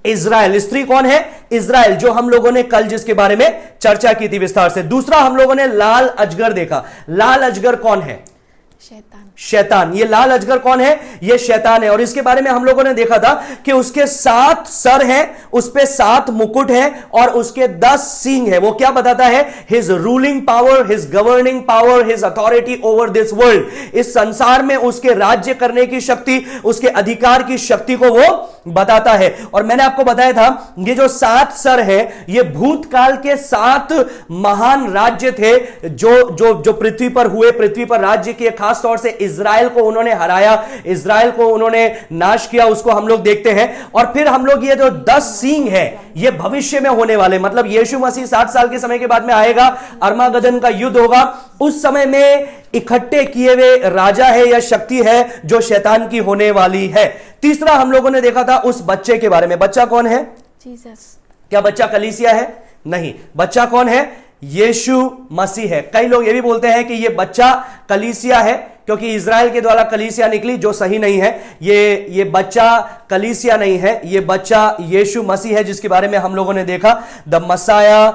इज़राइल। स्त्री कौन है? इज़राइल, जो हम लोगों ने कल जिसके बारे में चर्चा की थी विस्तार से। दूसरा हम लोगों ने लाल अजगर देखा। लाल अजगर कौन है? शैतान। ये लाल अजगर कौन है? ये शैतान है। और इसके बारे में हम लोगों ने देखा था कि उसके 7 सर हैं, उस पे 7 मुकुट हैं और उसके 10 सींग है। वो क्या बताता है? His ruling power, his governing power, his authority over this world. इस संसार में उसके राज्य करने की शक्ति, उसके अधिकार की शक्ति को वो बताता है। और मैंने आपको बताया था, ये जो 7 सर है ये भूतकाल के 7 महान राज्य थे जो पृथ्वी पर हुए, पृथ्वी पर राज्य किए। खास तौर से इजराइल को उन्होंने हराया, इजराइल को उन्होंने नाश किया, उसको हम लोग देखते हैं। और फिर हम लोग ये जो 10 सींग है ये भविष्य में होने वाले, मतलब यीशु मसीह 60 साल के समय के बाद में आएगा, अर्मागदन का युद्ध होगा, उस समय में इकट्ठे किए हुए राजा है या शक्ति है जो शैतान की होने वाली है। तीसरा हम लोगों ने देखा था उस बच्चे के बारे में। बच्चा कौन है? जीसस। क्या बच्चा कलीसिया है? नहीं। बच्चा कौन है? यीशु मसीह है। कई लोग ये भी बोलते हैं कि ये बच्चा कलीसिया है क्योंकि इजराइल के द्वारा कलीसिया निकली, जो सही नहीं है। ये बच्चा कलीसिया नहीं है, ये बच्चा यीशु मसीह है, जिसके बारे में हम लोगों ने देखा, the Messiah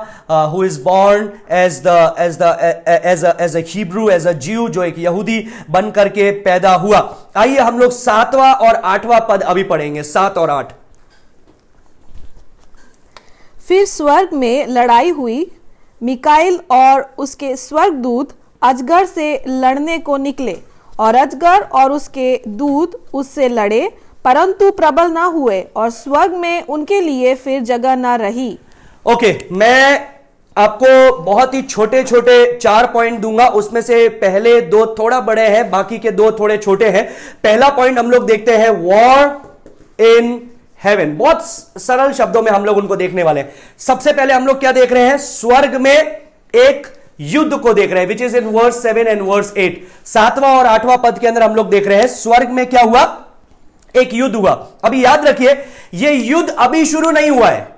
who is born as a Hebrew, as a Jew, जो एक यहूदी बन करके पैदा हुआ। आइए हम लोग 7वां और 8वां पद अभी पढ़ेंगे, 7 और 8। फिर स्वर्ग में लड़ाई हुई, मिकाइल और उसके स्वर्गदूत अजगर से लड़ने को निकले, और अजगर और उसके दूत उससे लड़े, परंतु प्रबल ना हुए, और स्वर्ग में उनके लिए फिर जगह ना रही। ओके, मैं आपको बहुत ही छोटे छोटे 4 पॉइंट दूंगा, उसमें से पहले 2 थोड़ा बड़े हैं, बाकी के 2 थोड़े छोटे हैं। पहला पॉइंट हम लोग देखते हैं, वॉर इन हेवन। बहुत सरल शब्दों में हम लोग उनको देखने वाले हैं। सबसे पहले हम लोग क्या देख रहे हैं? स्वर्ग में एक युद्ध को देख रहे हैं, which is in verse 7 and verse 8। 7वां और 8वां पद के अंदर हम लोग देख रहे हैं स्वर्ग में क्या हुआ? एक युद्ध हुआ। अभी याद रखिए, यह युद्ध अभी शुरू नहीं हुआ है।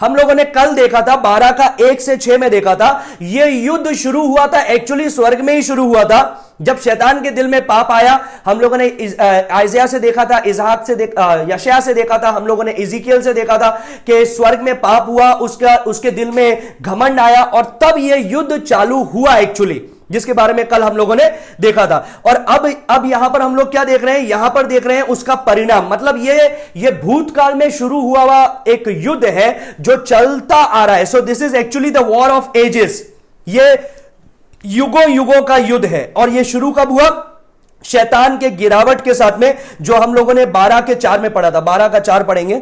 हम लोगों ने कल देखा था 12 का 1 से 6 में देखा था, यह युद्ध शुरू हुआ था एक्चुअली स्वर्ग में ही शुरू हुआ था। जब शैतान के दिल में पाप आया, हम लोगों ने आइज़िया से देखा था, इसहाक से यशायाह से देखा था, हम लोगों ने इज़ीकियल से देखा था कि स्वर्ग में पाप हुआ, उसके दिल में घमंड आया, और तब यह युद्ध चालू हुआ एक्चुअली, जिसके बारे में कल हम लोगों ने देखा था। और अब यहां पर हम लोग क्या देख रहे हैं? यहां पर देख रहे हैं उसका परिणाम, मतलब ये भूतकाल में शुरू हुआ एक युद्ध है जो चलता आ रहा है। So this is actually the war of ages. ये युगों युगों का युद्ध है। और यह शुरू कब हुआ? शैतान के गिरावट के साथ में, जो हम लोगों ने 12 के 4 में पढ़ा था। 12 का 4 पढ़ेंगे।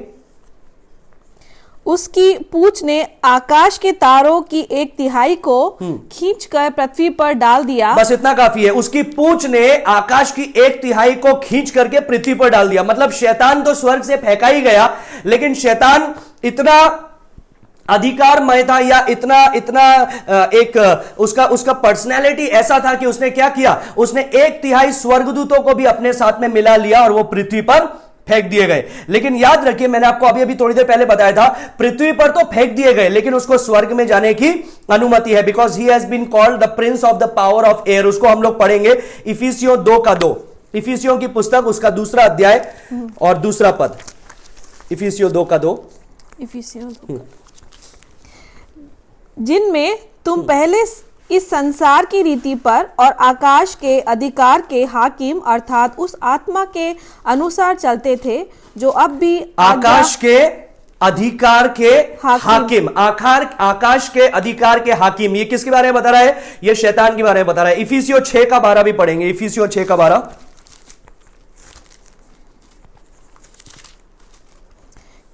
उसकी पूंछ ने आकाश के तारों की 1/3 को खींचकर पृथ्वी पर डाल दिया। बस इतना काफी है। उसकी पूंछ ने आकाश की 1/3 को खींच करके पृथ्वी पर डाल दिया। मतलब शैतान तो स्वर्ग से फेंका ही गया, लेकिन शैतान इतना अधिकारमय था, या इतना एक उसका पर्सनैलिटी ऐसा था कि उसने क्या किया? उसने 1/3 स्वर्गदूतों को भी अपने साथ में मिला लिया और वो पृथ्वी पर फेंक दिए गए। लेकिन याद रखिए, मैंने आपको अभी थोड़ी देर पहले बताया था, पृथ्वी पर तो फेंक दिए गए, लेकिन उसको स्वर्ग में जाने की अनुमति है, because he has been called the prince of the power of air. उसको हम लोग पढ़ेंगे इफिसियों 2 का 2, इफिसियों की पुस्तक, उसका 2रा अध्याय और 2रा पद। इफिसियों 2 का 2। इफिसियों 2 जिनमें तुम पहले इस संसार की रीति पर और आकाश के अधिकार के हाकिम अर्थात उस आत्मा के अनुसार चलते थे, जो अब भी आकाश के अधिकार के हाकिम। आकाश के अधिकार के हाकिम, ये किसके बारे में बता रहा है? ये शैतान के बारे में बता रहा है। इफिसियों 6 का 12 भी पढ़ेंगे। इफिसियों 6 का 12।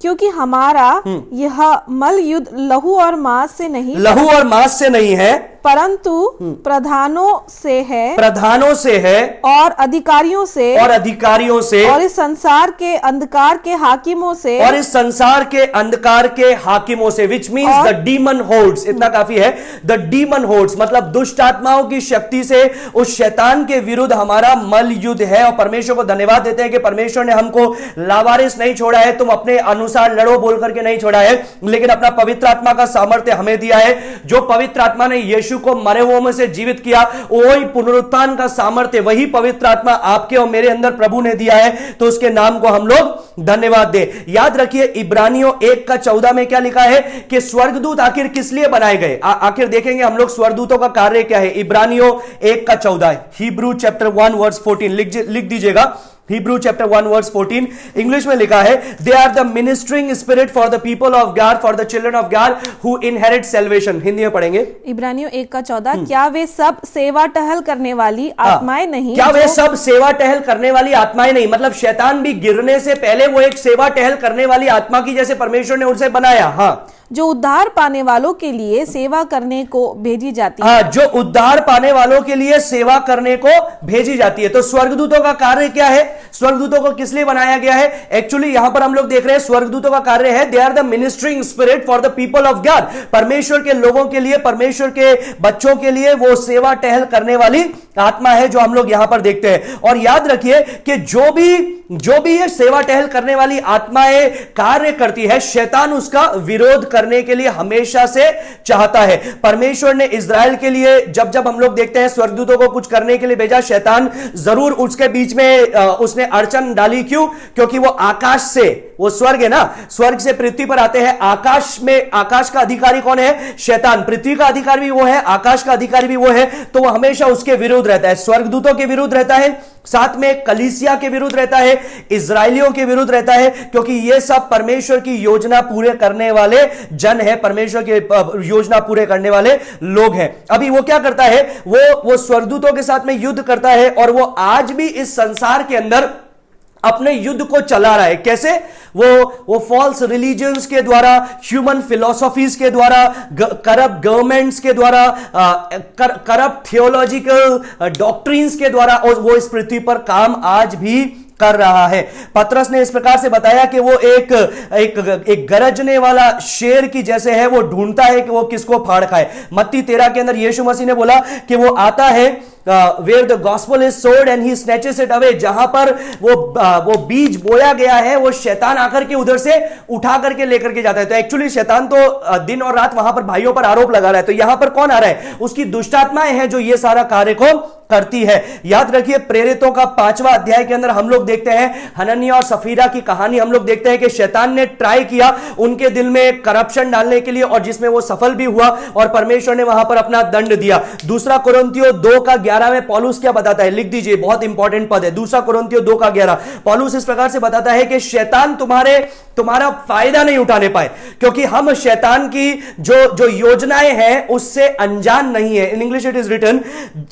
क्योंकि हमारा यह मल युद्ध लहू और मांस से नहीं, लहू और मांस से नहीं है, परंतु प्रधानों से है, प्रधानों से है, और अधिकारियों से, और अधिकारियों से, और इस संसार के अंधकार के हाकिमों से, और इस संसार के अंधकार के हाकिमों से, which means the demon holds. इतना काफी है। द डीमन होल्ड्स मतलब दुष्ट आत्माओं की शक्ति से उस शैतान के विरुद्ध हमारा मल युद्ध है। और परमेश्वर को धन्यवाद देते हैं कि परमेश्वर ने हमको लावारिस नहीं छोड़ा है, तुम अपने अनुसार लड़ो बोल करके नहीं छोड़ा है, लेकिन अपना पवित्र आत्मा का सामर्थ्य हमें दिया है। जो पवित्र आत्मा ने यीशु को मरे हुओं में से जीवित किया, वही पुनरुत्थान का सामर्थ्य, वही पवित्र आत्मा आपके और मेरे अंदर प्रभु ने दिया है, तो उसके नाम को हम लोग धन्यवाद दे। याद रखिए, इब्रानियों 1 का 14 में क्या लिखा है कि स्वर्गदूत आखिर किस लिए बनाए गए? आखिर देखेंगे हम लोग स्वर्गदूतों का कार्य क्या है। इब्रानियों 1 का 14, हिब्रू चैप्टर 1 वर्स 14 लिख दीजिएगा। Hebrew chapter 1 verse 14 इंग्लिश में लिखा है, they are the ministering spirit for the people of God, for the children of God who inherit salvation। Hindi में पढ़ेंगे। इब्रानियों 1 का 14, क्या वे सब सेवा टहल करने वाली आत्माएं नहीं? क्या वे सब सेवा टहल करने वाली आत्माएं नहीं? मतलब शैतान भी गिरने से पहले वो एक सेवा टहल करने वाली आत्मा की जैसे परमेश्वर ने उनसे बनाया। हाँ, जो उद्धार पाने वालों के लिए सेवा करने को भेजी जाती है। हाँ, जो उद्धार पाने वालों के लिए सेवा करने को भेजी जाती है। तो स्वर्गदूतों का कार्य क्या है? स्वर्गदूतों को किस लिए बनाया गया है? एक्चुअली यहां पर हम लोग देख रहे हैं स्वर्गदूतों का कार्य है, they are the ministering spirit for the people of God. परमेश्वर के लोगों के लिए, परमेश्वर के बच्चों के लिए वो सेवा टहल करने वाली आत्मा है जो हम लोग यहां पर देखते हैं। और याद रखिए कि जो भी ये सेवा टहल करने वाली आत्माएं कार्य करती है, शैतान उसका विरोध करने के लिए हमेशा से चाहता है। परमेश्वर ने इजराइल के लिए जब जब हम लोग देखते हैं स्वर्गदूतों को कुछ करने के लिए भेजा, शैतान जरूर उसके बीच में उसने अड़चन डाली। क्यों? क्योंकि वो आकाश से, वो स्वर्ग है ना, स्वर्ग से पृथ्वी पर आते हैं। आकाश में, आकाश का अधिकारी कौन है? शैतान। पृथ्वी का अधिकारी भी वो है, आकाश का अधिकारी भी वो है। तो वो हमेशा उसके विरुद्ध रहता है, स्वर्गदूतों के विरुद्ध रहता है, साथ में कलीसिया के विरुद्ध रहता है, इजराइलियों के विरुद्ध रहता है, क्योंकि ये सब परमेश्वर की योजना पूरे करने वाले जन है, परमेश्वर की योजना पूरे करने वाले लोग हैं। अभी वो क्या करता है? वो स्वर्गदूतों के साथ में युद्ध करता है, और वो आज भी इस संसार के अंदर अपने युद्ध को चला रहा है। कैसे? वो फॉल्स रिलीजन्स के द्वारा, ह्यूमन फिलॉसफीज के द्वारा, करप्ट गवर्नमेंट्स के द्वारा, करप्ट थियोलॉजिकल डॉक्ट्रिन्स के द्वारा, और वो इस पृथ्वी पर काम आज भी कर रहा है। पतरस ने इस प्रकार से बताया कि वो एक गरजने वाला शेर की जैसे है, वो ढूंढता है कि वो किसको फाड़ खाए। मत्ती 13 के अंदर यीशु मसीह ने बोला कि वो आता है where the gospel is sowed and he snatches it away। जहां पर वो बीज बोया गया है, वो शैतान आकर के उधर से उठा करके लेकर के जाता है। तो एक्चुअली शैतान तो दिन और रात वहां पर भाइयों पर आरोप लगा रहा है। तो यहां पर कौन आ रहा है? उसकी दुष्टात्माएं हैं जो ये सारा कार्य को करती है। याद रखिए, प्रेरितों का 5वां अध्याय के अंदर हम लोग देखते हैं हनन्याह और सफीरा की कहानी। हम लोग देखते हैं कि शैतान ने ट्राई किया उनके दिल में करप्शन डालने के लिए, और जिसमें वो सफल भी हुआ, और परमेश्वर ने वहां पर अपना दंड दिया। दूसरा कुरिन्थियों 2 का 11 में पौलुस क्या बताता है? लिख दीजिए, बहुत इंपॉर्टेंट पद है। दूसरा कुरिन्थियों 2 का 11 पौलुस इस प्रकार से बताता है कि शैतान तुम्हारा फायदा नहीं उठाने पाए, क्योंकि हम शैतान की जो योजनाएं हैं उससे अनजान नहीं है। In English it is written,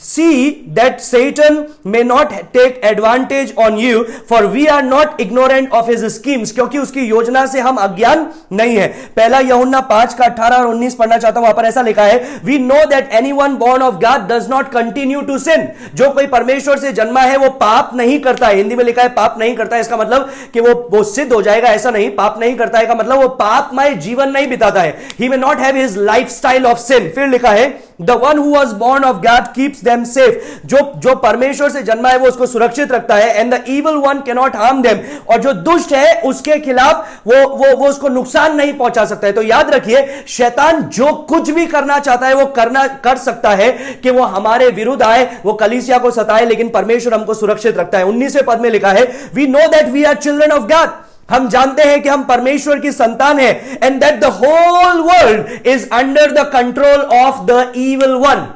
see that Satan may not take advantage on you, for we are not ignorant of his schemes। क्योंकि उसकी योजना से हम अज्ञान नहीं है। पहला यूहन्ना 5 का 18 और 19 पढ़ना चाहता हूं, वहां पर ऐसा लिखा है, we know that anyone born of God does not continue to sin। जो कोई परमेश्वर से जन्मा है वो पाप नहीं करता है। हिंदी में लिखा है पाप नहीं करता है, इसका मतलब कि वो सिद्ध हो जाएगा, ऐसा नहीं। पाप नहीं करता है का मतलब वो पापमय जीवन नहीं बिताता है। he may not have his lifestyle of sin। फिर लिखा है, the one who was born of God keeps them safe। जो परमेश्वर से जन्मा है वो उसको सुरक्षित रखता है। And the evil one can not harm them. और जो दुष्ट है उसके खिलाफ वो उसको नुकसान नहीं पहुंचा सकता है। तो याद रखिए, शैतान जो कुछ भी करना चाहता है वो कर सकता है कि वो हमारे विरुद्ध आए, वो कलीसिया को सताए, लेकिन परमेश्वर हमको सुरक्षित रखता है। 19वें पद में लिखा है, we know that we are children of God. हम जानते हैं कि हम परमेश्वर की संतान हैं। And that the whole world is under the control of the evil one.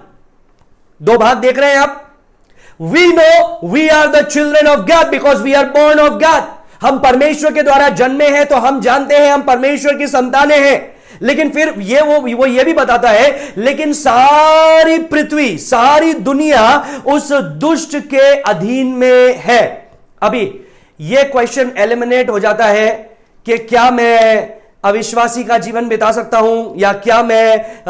2 भाग देख रहे हैं आप। We know we are the children of God because we are born of God। हम परमेश्वर के द्वारा जन्मे हैं, तो हम जानते हैं हम परमेश्वर की संतानें हैं। लेकिन फिर वो ये भी बताता है, लेकिन सारी पृथ्वी, सारी दुनिया उस दुष्ट के अधीन में है। अभी ये क्वेश्चन एलिमिनेट हो जाता है कि क्या मैं अविश्वासी का जीवन बिता सकता हूं, या क्या मैं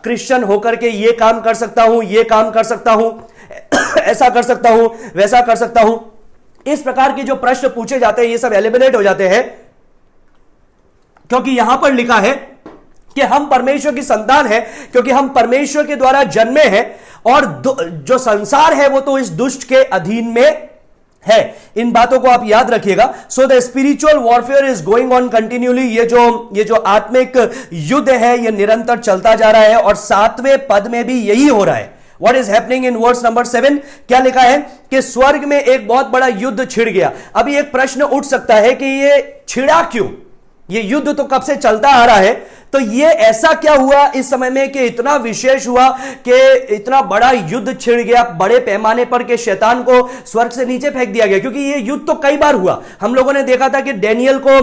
क्रिश्चियन होकर के ये काम कर सकता हूं, ये काम कर सकता हूं, ऐसा कर सकता हूं, वैसा कर सकता हूं। इस प्रकार के जो प्रश्न पूछे जाते हैं ये सब एलिमिनेट हो जाते हैं, क्योंकि यहां पर लिखा है कि हम परमेश्वर की संतान हैं, क्योंकि हम परमेश्वर के द्वारा जन्मे हैं, और जो संसार है वो तो इस दुष्ट के अधीन में है। इन बातों को आप याद रखिएगा। So the spiritual warfare is going on continually. ये जो आत्मिक युद्ध है ये निरंतर चलता जा रहा है, और 7वें पद में भी यही हो रहा है। What is happening in verse number 7? क्या लिखा है कि स्वर्ग में एक बहुत बड़ा युद्ध छिड़ गया। अभी एक प्रश्न उठ सकता है कि ये छिड़ा क्यों? ये युद्ध तो कब से चलता आ रहा है, तो ये ऐसा क्या हुआ इस समय में कि इतना विशेष हुआ कि इतना बड़ा युद्ध छिड़ गया बड़े पैमाने पर, कि शैतान को स्वर्ग से नीचे फेंक दिया गया? क्योंकि ये युद्ध तो कई बार हुआ। हम लोगों ने देखा था कि डेनियल को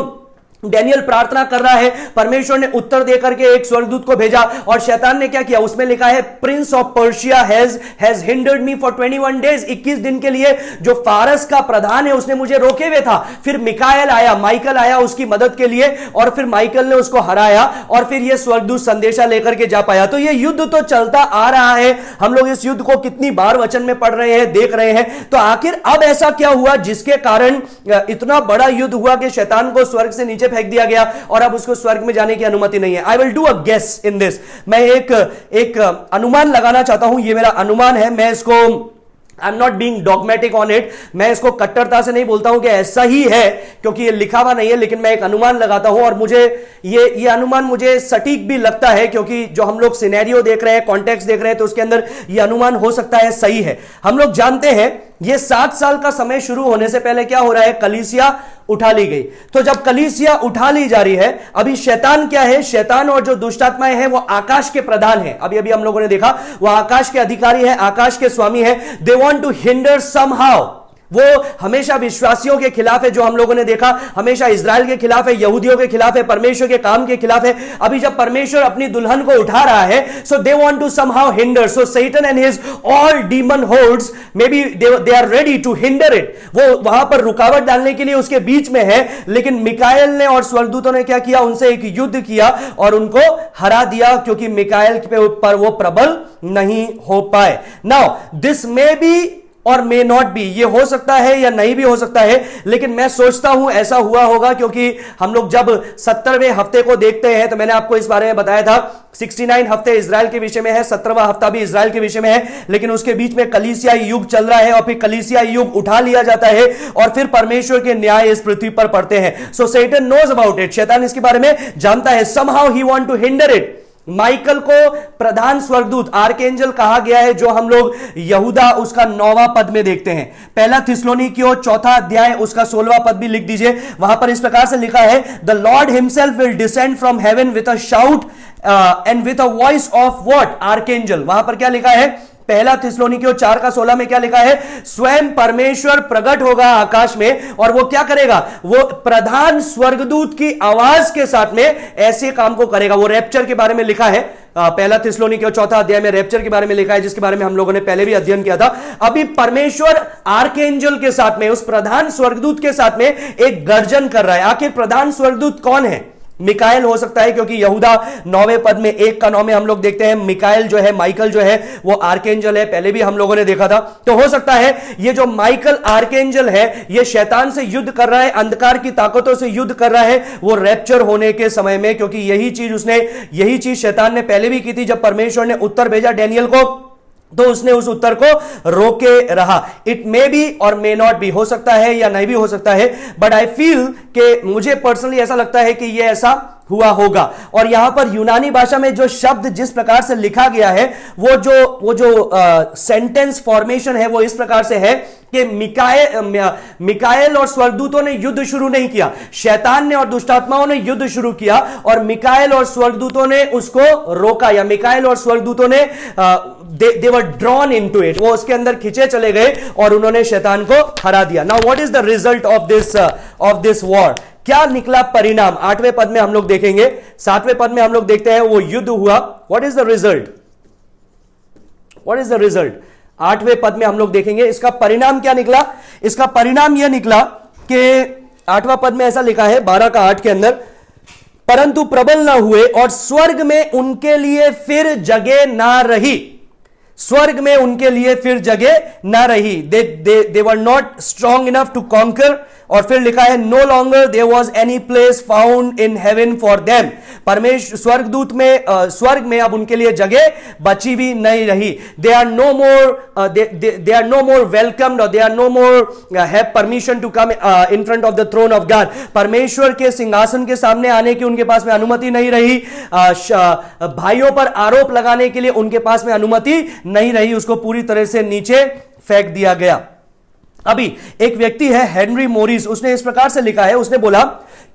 डैनियल प्रार्थना कर रहा है, परमेश्वर ने उत्तर देकर के एक स्वर्गदूत को भेजा और शैतान ने क्या किया, उसमें लिखा है Prince of Persia has hindered me for 21 days, 21 दिन के लिए जो फारस का प्रधान है उसने मुझे रोके हुए था। फिर माइकल आया उसकी मदद के लिए और फिर माइकल ने उसको हराया और फिर यह स्वर्गदूत संदेशा लेकर के जा पाया। तो यह युद्ध तो चलता आ रहा है, हम लोग इस युद्ध को कितनी बार वचन में पढ़ रहे हैं, देख रहे हैं। तो आखिर अब ऐसा क्या हुआ जिसके कारण इतना बड़ा युद्ध हुआ कि शैतान को स्वर्ग से नीचे फेंक दिया गया और अब उसको स्वर्ग में जाने की अनुमति नहीं है। I will do a guess in this. मैं एक अनुमान लगाना चाहता हूं, यह मेरा अनुमान है, मैं इसको I am not being dogmatic on it, मैं इसको कट्टरता से नहीं बोलता हूं कि ऐसा ही है क्योंकि ये लिखा हुआ नहीं है, लेकिन मैं एक अनुमान लगाता हूं और मुझे ये अनुमान मुझे सटीक भी लगता है क्योंकि जो हम लोग सिनेरियो देख रहे हैं, कॉन्टेक्स्ट देख रहे हैं, तो उसके अंदर ये अनुमान हो सकता है सही है। हम लोग जानते हैं ये 7 साल का समय शुरू होने से पहले क्या हो रहा है, कलीसिया उठा ली गई। तो जब कलीसिया उठा ली जा रही है, अभी शैतान क्या है, शैतान और जो दुष्ट आत्माएं हैं वो आकाश के प्रधान हैं। अभी हम लोगों ने देखा वो आकाश के अधिकारी है, आकाश के स्वामी है। They want to hinder somehow, वो हमेशा विश्वासियों के खिलाफ है, जो हम लोगों ने देखा हमेशा इजराइल के खिलाफ है, यहूदियों के खिलाफ है, परमेश्वर के काम के खिलाफ है। अभी जब परमेश्वर अपनी दुल्हन को उठा रहा है, so they want to somehow hinder, so Satan and his all demon holds may be they are ready to hinder it. वो वहां पर रुकावट डालने के लिए उसके बीच में है, लेकिन मिकाएल ने और स्वर्गदूतों ने क्या किया, उनसे एक युद्ध किया और उनको हरा दिया क्योंकि मिकाएल के ऊपर वो प्रबल नहीं हो पाए। नाउ दिस मे बी और मे नॉट बी, ये हो सकता है या नहीं भी हो सकता है, लेकिन मैं सोचता हूं ऐसा हुआ होगा क्योंकि हम लोग जब 70वें हफ्ते को देखते हैं तो मैंने आपको इस बारे में बताया था 69 हफ्ते इजराइल के विषय में है, 17वां हफ्ता भी इजराइल के विषय में है, लेकिन उसके बीच में कलीसियाई युग चल रहा है और फिर कलीसियाई युग उठा लिया जाता है और फिर परमेश्वर के न्याय इस पृथ्वी पर पड़ते हैं। So Satan knows about it, शैतान इसके बारे में जानता है। Somehow he want to hinder it. Michael को प्रधान स्वर्गदूत आर्कएंजल कहा गया है, जो हम लोग यहूदा उसका 9वां पद में देखते हैं। पहला थिस्सलुनीकियों 4था अध्याय उसका 16वां पद भी लिख दीजिए। वहां पर इस प्रकार से लिखा है, the Lord himself will descend from heaven with a shout and with a voice of what, archangel. वहां पर क्या लिखा है, पहला थिस्सलुनीकियों 4 का 16 में क्या लिखा है, स्वयं परमेश्वर प्रकट होगा आकाश में और वो क्या करेगा, वो प्रधान स्वर्गदूत की आवाज के साथ में ऐसे काम को करेगा। वो रैप्चर के बारे में लिखा है, पहला थिस्सलुनीकियों 4था अध्याय में रैप्चर के बारे में लिखा है, जिसके बारे में हम लोगों ने पहले भी अध्ययन किया था। अभी परमेश्वर आर्कएंजल के साथ में, उस प्रधान स्वर्गदूत के साथ में एक गर्जन कर रहा है। आखिर प्रधान स्वर्गदूत कौन है? मिकाएल हो सकता है क्योंकि यहूदा 9वें पद में 1 का 9 में हम लोग देखते हैं मिकाएल जो है, माइकल जो है वो आर्कएंजल है, पहले भी हम लोगों ने देखा था। तो हो सकता है ये जो माइकल आर्कएंजल है ये शैतान से युद्ध कर रहा है, अंधकार की ताकतों से युद्ध कर रहा है वो रैप्चर होने के समय में, क्योंकि यही चीज शैतान ने पहले भी की थी। जब परमेश्वर ने उत्तर भेजा डैनियल को तो उसने उस उत्तर को रोके रहा। इट मे बी और मे नॉट बी, हो सकता है या नहीं भी हो सकता है, बट आई फील कि मुझे पर्सनली ऐसा लगता है कि यह ऐसा हुआ होगा। और यहां पर यूनानी भाषा में जो शब्द जिस प्रकार से लिखा गया है, वो जो सेंटेंस फॉर्मेशन है वो इस प्रकार से है कि मिकाएल और स्वर्गदूतों ने युद्ध शुरू नहीं किया, शैतान ने और दुष्टात्माओं ने युद्ध शुरू किया और मिकाएल और स्वर्गदूतों ने उसको रोका, या मिकाएल और स्वर्गदूतों ने they were drawn into it, वो उसके अंदर खींचे चले गए और उन्होंने शैतान को हरा दिया। Now what is the result of this war? क्या निकला परिणाम? 8वें पद में हम लोग देखेंगे, 7वें पद में हम लोग देखते हैं वो युद्ध हुआ। What is the result? 8वें पद में हम लोग देखेंगे इसका परिणाम क्या निकला। इसका परिणाम यह निकला कि 8वां पद में ऐसा लिखा है 12 का 8 के अंदर, परंतु प्रबल ना हुए और स्वर्ग में उनके लिए फिर जगह ना रही। स्वर्ग में उनके लिए फिर जगह ना रही। They were not strong enough to conquer. और फिर लिखा है, no longer there was any place found in heaven for them. परमेश्वर स्वर्ग में अब उनके लिए जगह बची भी नहीं रही। They are no more welcomed और they are no more have permission to come in front of the throne of God. परमेश्वर के सिंहासन के सामने आने की उनके पास में अनुमति नहीं रही। भाइयों पर आरोप लगाने के लिए उनके पास में अनुमति नहीं रही, उसको पूरी तरह से नीचे फेंक दिया गया। अभी एक व्यक्ति है हेनरी मोरिस, उसने इस प्रकार से लिखा है, उसने बोला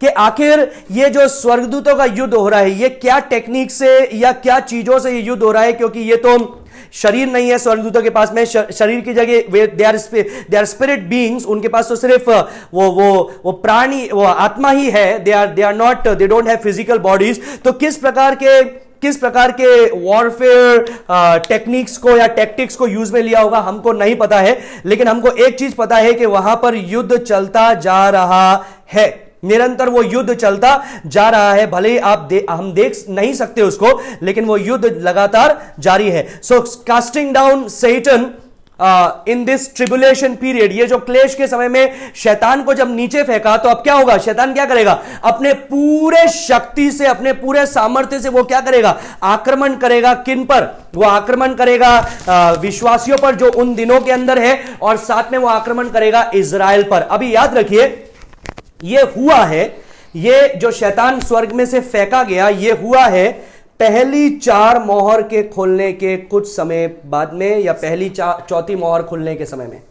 कि आखिर ये जो स्वर्गदूतों का युद्ध हो रहा है ये क्या टेक्निक से या क्या चीजों से ये युद्ध हो रहा है, क्योंकि ये तो शरीर नहीं है स्वर्गदूतों के पास में, शरीर की जगह दे आर स्पिरिट बीइंग्स, उनके पास तो सिर्फ वो प्राणी, वो आत्मा ही है, they don't have physical bodies. तो किस प्रकार के वॉरफेयर टेक्निक्स को या टैक्टिक्स को यूज में लिया होगा हमको नहीं पता है, लेकिन हमको एक चीज पता है कि वहां पर युद्ध चलता जा रहा है, निरंतर वो युद्ध चलता जा रहा है। भले ही हम देख नहीं सकते उसको, लेकिन वो युद्ध लगातार जारी है। So casting down Satan in this tribulation period, ये जो क्लेश के समय में शैतान को जब नीचे फेंका, तो अब क्या होगा, शैतान क्या करेगा, अपने पूरे शक्ति से, अपने पूरे सामर्थ्य से वो क्या करेगा, आक्रमण करेगा। किन पर? वो आक्रमण करेगा विश्वासियों पर जो उन दिनों के अंदर है, और साथ में वो आक्रमण करेगा इजराइल पर। अभी याद रखिए, ये हुआ है, ये जो शैतान स्वर्ग में से फेंका गया, ये हुआ है पहली 4 मोहर के खोलने के कुछ समय बाद में, या पहली चौथी मोहर खुलने के समय में।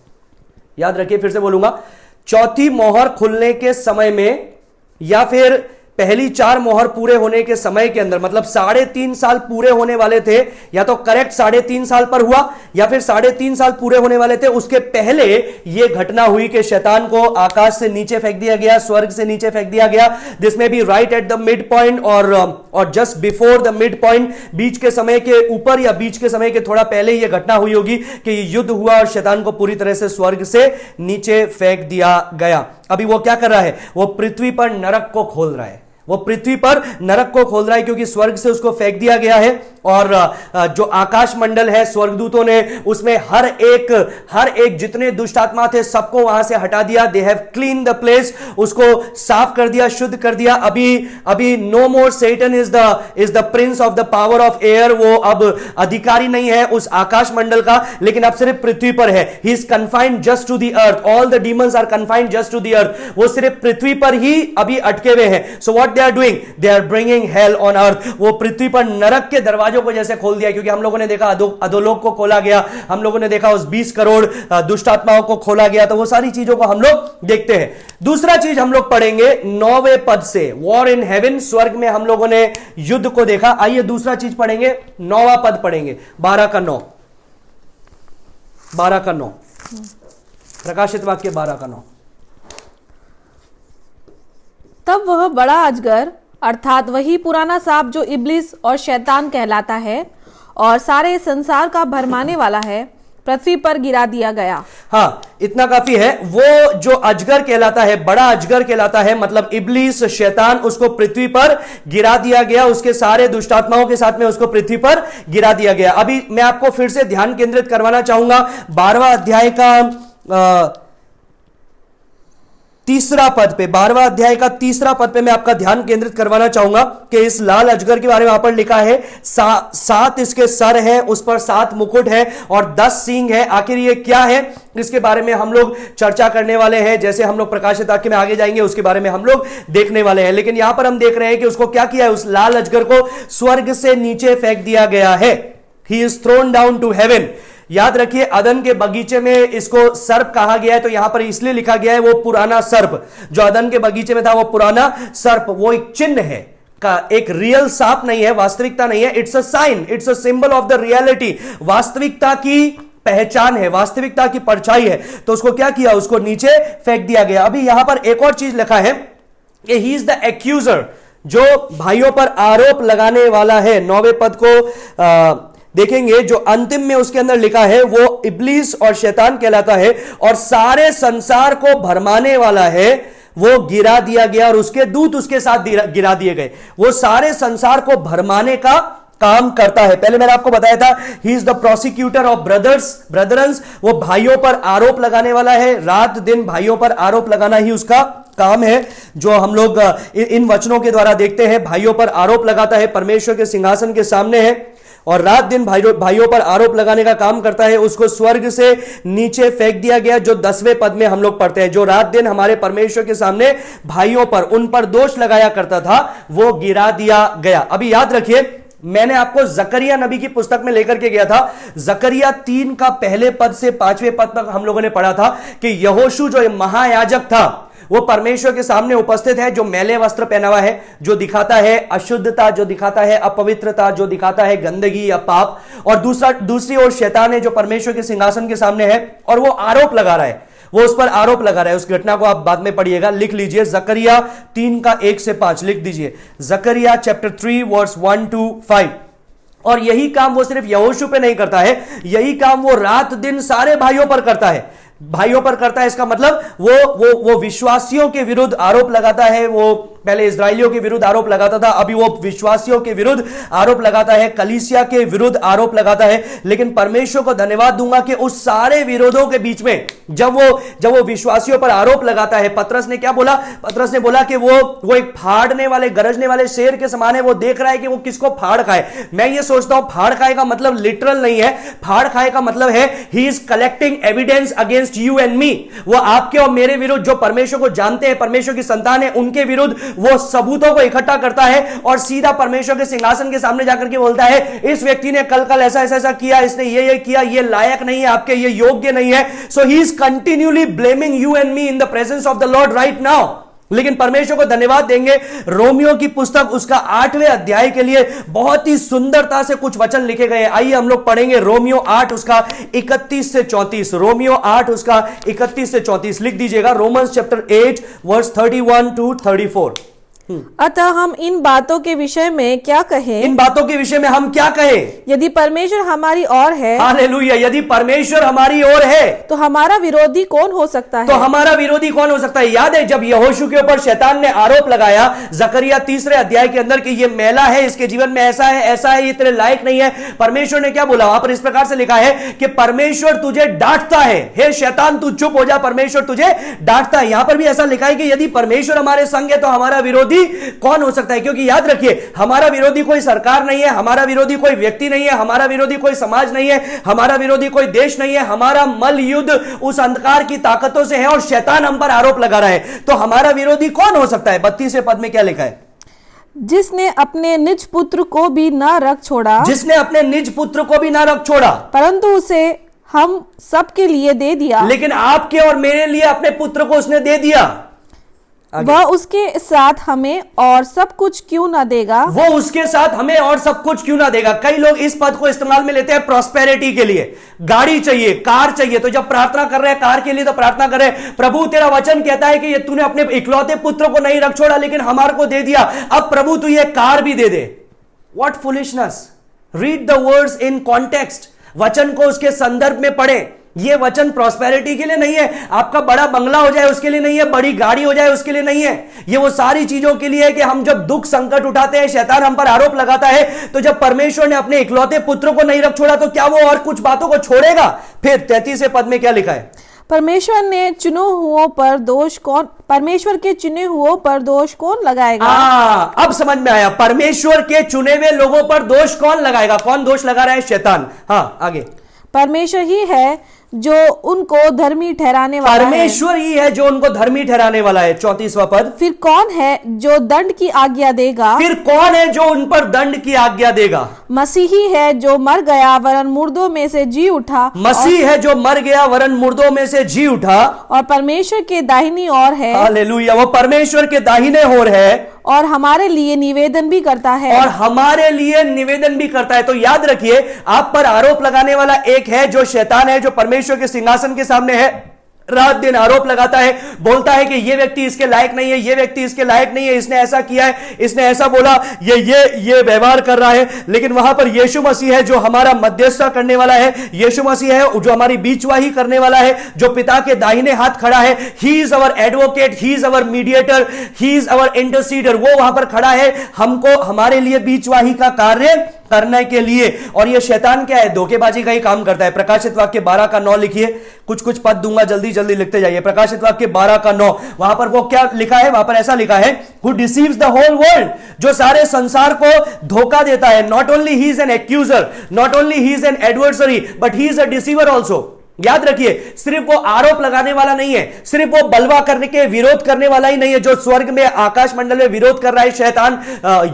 याद रखिए, फिर से बोलूंगा, चौथी मोहर खुलने के समय में, या फिर पहली 4 मोहर पूरे होने के समय के अंदर, मतलब 3.5 साल पूरे होने वाले थे, या तो करेक्ट 3.5 साल पर हुआ, या फिर 3.5 साल पूरे होने वाले थे, उसके पहले यह घटना हुई कि शैतान को आकाश से नीचे फेंक दिया गया, स्वर्ग से नीचे फेंक दिया गया। दिस में be right at the mid point और just before the mid point, बीच के समय के ऊपर या बीच के समय के थोड़ा पहले यह घटना हुई होगी कि युद्ध हुआ और शैतान को पूरी तरह से स्वर्ग से नीचे फेंक दिया गया। अभी वो क्या कर रहा है, वो पृथ्वी पर नरक को खोल रहा है, वो पृथ्वी पर नरक को खोल रहा है, क्योंकि स्वर्ग से उसको फेंक दिया गया है। और जो आकाश मंडल है, स्वर्गदूतों ने उसमें हर एक जितने दुष्ट आत्मा थे सबको वहां से हटा दिया। They have clean the place, उसको साफ कर दिया, शुद्ध कर दिया। अभी no more Satan is the prince of the power of air, वो अब अधिकारी नहीं है उस आकाश मंडल का, लेकिन अब सिर्फ पृथ्वी पर है। He is confined just to the earth, all the demons are confined just to the earth, वो सिर्फ पृथ्वी पर ही अभी अटके हुए हैं। So what they are doing, they are bringing hell on earth, वो पृथ्वी पर नरक के दरवाजे को जैसे खोल दिया, क्योंकि हम लोगों ने देखा अधोलोक को खोला गया, हम लोगों ने देखा उस 20 करोड़ दुष्ट आत्माओं को खोला गया, तो वो सारी चीजों को हम लोग देखते हैं। दूसरा चीज हम लोग पढ़ेंगे 9वें पद से, वॉर इन हेवन, स्वर्ग में हम लोगों ने युद्ध को देखा। आइए दूसरा चीज पढ़ेंगे, 9वां पद पढ़ेंगे, 12 का 9, प्रकाशित वाक्य 12 का 9। तब वह बड़ा अजगर, अर्थात वही पुराना सांप जो इब्लिस और शैतान कहलाता है और सारे संसार का भरमाने वाला है, पृथ्वी पर गिरा दिया गया। हाँ, इतना काफी है। वो जो अजगर कहलाता है, बड़ा अजगर कहलाता है, मतलब इब्लिस, शैतान, उसको पृथ्वी पर गिरा दिया गया, उसके सारे दुष्टात्माओं के साथ में उसको पृथ्वी पर गिरा दिया गया। अभी मैं आपको फिर से ध्यान केंद्रित करवाना चाहूंगा 12वां अध्याय का तीसरा पद पे, 12वां अध्याय का तीसरा पद पे मैं आपका ध्यान केंद्रित करवाना चाहूंगा कि इस लाल अजगर के बारे में वहां पर लिखा है 7 इसके सर है, उस पर 7 मुकुट है और 10 सींग है। आखिर ये क्या है, इसके बारे में हम लोग चर्चा करने वाले हैं। जैसे हम लोग प्रकाशित वाक्य में आगे जाएंगे उसके बारे में हम लोग देखने वाले हैं, लेकिन यहां पर हम देख रहे हैं कि उसको क्या किया है, उस लाल अजगर को स्वर्ग से नीचे फेंक दिया गया है। He is thrown down to heaven. याद रखिए, अदन के बगीचे में इसको सर्प कहा गया है, तो यहां पर इसलिए लिखा गया है वो पुराना सर्प जो अदन के बगीचे में था, वो पुराना सर्प, वो एक चिन्ह है का, एक रियल सांप नहीं है, वास्तविकता नहीं है। It's a sign, it's a symbol of the reality, वास्तविकता की पहचान है, वास्तविकता की परछाई है। तो उसको क्या किया, उसको नीचे फेंक दिया गया। अभी यहां पर एक और चीज लिखा है कि ही इज द एक्यूजर, जो भाइयों पर आरोप लगाने वाला है। 9वें पद को देखेंगे, जो अंतिम में उसके अंदर लिखा है वो इब्लिस और शैतान कहलाता है और सारे संसार को भरमाने वाला है, वो गिरा दिया गया और उसके दूत उसके साथ गिरा दिए गए। वो सारे संसार को भरमाने का काम करता है। पहले मैंने आपको बताया था, ही is the prosecutor of brothers, वो भाइयों पर आरोप लगाने वाला है। रात दिन भाइयों पर आरोप लगाना ही उसका काम है, जो हम लोग इन वचनों के द्वारा देखते हैं। भाइयों पर आरोप लगाता है, परमेश्वर के सिंहासन के सामने है और रात दिन भाइयों पर आरोप लगाने का काम करता है। उसको स्वर्ग से नीचे फेंक दिया गया, जो 10वें पद में हम लोग पढ़ते हैं। जो रात दिन हमारे परमेश्वर के सामने भाइयों पर, उन पर दोष लगाया करता था, वो गिरा दिया गया। अभी याद रखिए, मैंने आपको जकरिया नबी की पुस्तक में लेकर के गया था। जकरिया 3 का पहले पद से 5वें पद तक हम लोगों ने पढ़ा था कि यहोशू जो महायाजक था, वो परमेश्वर के सामने उपस्थित है जो मैले वस्त्र पहना हुआ है, जो दिखाता है अशुद्धता, जो दिखाता है अपवित्रता, जो दिखाता है गंदगी या पाप। और दूसरी ओर शैतान है जो परमेश्वर के सिंहासन के सामने है और वो आरोप लगा रहा है, वो उस पर आरोप लगा रहा है। उस घटना को आप बाद में पढ़िएगा, लिख लीजिए, जकरिया 3 का 1 से 5 लिख दीजिए, जकरिया चैप्टर 3 वर्स 1 to 5। और यही काम वो सिर्फ यहोशू पे नहीं करता है, यही काम वो रात दिन सारे भाइयों पर करता है, भाइयों पर करता है। इसका मतलब वो विश्वासियों के विरुद्ध आरोप लगाता है। वो पहले इजरायलियों के विरुद्ध आरोप लगाता था, अभी वो विश्वासियों के विरुद्ध आरोप लगाता है, कलीसिया के विरुद्ध आरोप लगाता है। लेकिन परमेश्वर को धन्यवाद दूंगा कि उस सारे विरोधों के बीच में जब वो विश्वासियों पर आरोप लगाता है, पतरस ने क्या बोला? पतरस ने बोला कि वो एक फाड़ने वाले, गरजने वाले शेर के समान है। वो देख रहा है कि वो किसको फाड़ खाए। मैं ये सोचता हूं फाड़ खाए का मतलब लिटरल नहीं है, फाड़ खाए का मतलब है he is collecting evidence against you and मी। वो आपके और मेरे विरुद्ध, जो परमेश्वर को जानते हैं, परमेश्वर की संतान है, उनके विरुद्ध वो सबूतों को इकट्ठा करता है और सीधा परमेश्वर के सिंहासन के सामने जाकर के बोलता है, इस व्यक्ति ने कल ऐसा किया, इसने ये किया, ये लायक नहीं है आपके, ये योग्य नहीं है। So he is continuously blaming you and me in the presence of the Lord right now. लेकिन परमेश्वर को धन्यवाद देंगे, रोमियो की पुस्तक उसका 8वें अध्याय के लिए बहुत ही सुंदरता से कुछ वचन लिखे गए। आइए हम लोग पढ़ेंगे रोमियो 8 उसका 31 से 34। रोमियो 8 उसका 31 से 34 लिख दीजिएगा, रोमन्स चैप्टर 8 वर्स 31 to 34। अतः हम इन बातों के विषय में क्या कहें? इन बातों के विषय में हम क्या कहें? यदि परमेश्वर हमारी ओर है, हालेलुया, यदि परमेश्वर हमारी ओर है तो हमारा विरोधी कौन हो सकता है? तो हमारा विरोधी कौन हो सकता है? याद है जब यहोशू के ऊपर शैतान ने आरोप लगाया जकरिया 3 अध्याय के अंदर कि ये मैला है, इसके जीवन में ऐसा है, ये तेरे लायक नहीं है। परमेश्वर ने क्या बोला? वहां पर इस प्रकार से लिखा है कि परमेश्वर तुझे डांटता है, हे शैतान तू चुप हो जा, परमेश्वर तुझे डांटता है। यहां पर भी ऐसा लिखा है कि यदि परमेश्वर हमारे संग है तो हमारा विरोधी कौन हो सकता है? क्योंकि याद रखिए, हमारा विरोधी कोई सरकार नहीं है, हमारा विरोधी कोई व्यक्ति नहीं है, हमारा विरोधी कोई समाज नहीं है, हमारा विरोधी कोई देश नहीं है। हमारा मल युद्ध उस अंधकार की ताकतों से है और शैतान हम पर आरोप लगा रहा है। तो हमारा विरोधी कौन हो सकता है? 32वें पद में क्या लिखा है? जिसने अपने निज पुत्र को भी न रख छोड़ा, जिसने अपने निज पुत्र को भी न रख छोड़ा, परंतु उसे हम सबके लिए दे दिया। लेकिन आपके और मेरे लिए अपने पुत्र को उसने दे दिया। वह उसके साथ हमें और सब कुछ क्यों ना देगा? वो उसके साथ हमें और सब कुछ क्यों ना देगा? कई लोग इस पद को इस्तेमाल में लेते हैं प्रॉस्पेरिटी के लिए। गाड़ी चाहिए, कार चाहिए, तो जब प्रार्थना कर रहे हैं कार के लिए तो प्रार्थना कर रहे हैं, प्रभु तेरा वचन कहता है कि ये तूने अपने इकलौते पुत्र को नहीं रख छोड़ा लेकिन हमारे को दे दिया, अब प्रभु तू ये कार भी दे दे। What foolishness! Read the words in context, वचन को उसके संदर्भ में पढ़े। ये वचन प्रॉस्पेरिटी के लिए नहीं है, आपका बड़ा बंगला हो जाए उसके लिए नहीं है, बड़ी गाड़ी हो जाए उसके लिए नहीं है। ये वो सारी चीजों के लिए है कि हम जब दुख संकट उठाते हैं, शैतान हम पर आरोप लगाता है, तो जब परमेश्वर ने अपने इकलौते पुत्र को नहीं रख छोड़ा तो क्या वो और कुछ बातों को छोड़ेगा? फिर 33वें पद में क्या लिखा है? परमेश्वर के चुने हुओं पर दोष कौन लगाएगा? अब समझ में आया, परमेश्वर के चुने हुए लोगों पर दोष कौन लगाएगा? कौन दोष लगा रहा है? शैतान। हाँ, आगे। परमेश्वर ही है जो उनको धर्मी ठहराने वाला है। परमेश्वर ही है जो उनको धर्मी ठहराने वाला है। 34वां पद। फिर कौन है जो दंड की आज्ञा देगा? फिर कौन है जो उन पर दंड की आज्ञा देगा? मसीही है जो मर गया वरन मुर्दों में से जी उठा। मसीह है जो मर गया वरन मुर्दों में से जी उठा और परमेश्वर के दाहिनी ओर है। हालेलुया, वो परमेश्वर के दाहिने ओर है और हमारे लिए निवेदन भी करता है। और हमारे लिए निवेदन भी करता है। तो याद रखिए, आप पर आरोप लगाने वाला एक है जो शैतान है, जो परमेश्वर के सिंहासन के सामने है, रात दिन आरोप लगाता है, बोलता है कि ये व्यक्ति इसके लायक नहीं है, ये व्यक्ति इसके लायक नहीं है, इसने ऐसा किया है, इसने ऐसा बोला, ये व्यवहार कर रहा है। लेकिन वहां पर यीशु मसीह है जो हमारा मध्यस्थता करने वाला है, यीशु मसीह है जो हमारी बीचवाही करने वाला है, जो पिता के दाहिने हाथ खड़ा है। He is our advocate, he is our mediator, he is our intercessor. वो वहां पर खड़ा है हमको, हमारे लिए बीचवाही का कार्य करने के लिए। और ये शैतान क्या है? धोखेबाजी का ही काम करता है। प्रकाशित वाक्य 12 का 9 लिखिए, कुछ पद दूंगा, जल्दी जल्दी लिखते जाइए। प्रकाशित वाक्य 12 का 9, वहां पर वो क्या लिखा है? वहां पर ऐसा लिखा है, who deceives the whole world, जो सारे संसार को धोखा देता है। Not only he is an accuser, not only he is an adversary, but he is a deceiver also. याद रखिए, सिर्फ वो आरोप लगाने वाला नहीं है, सिर्फ वो बलवा करने के विरोध करने वाला ही नहीं है, जो स्वर्ग में आकाश मंडल में विरोध कर रहा है, शैतान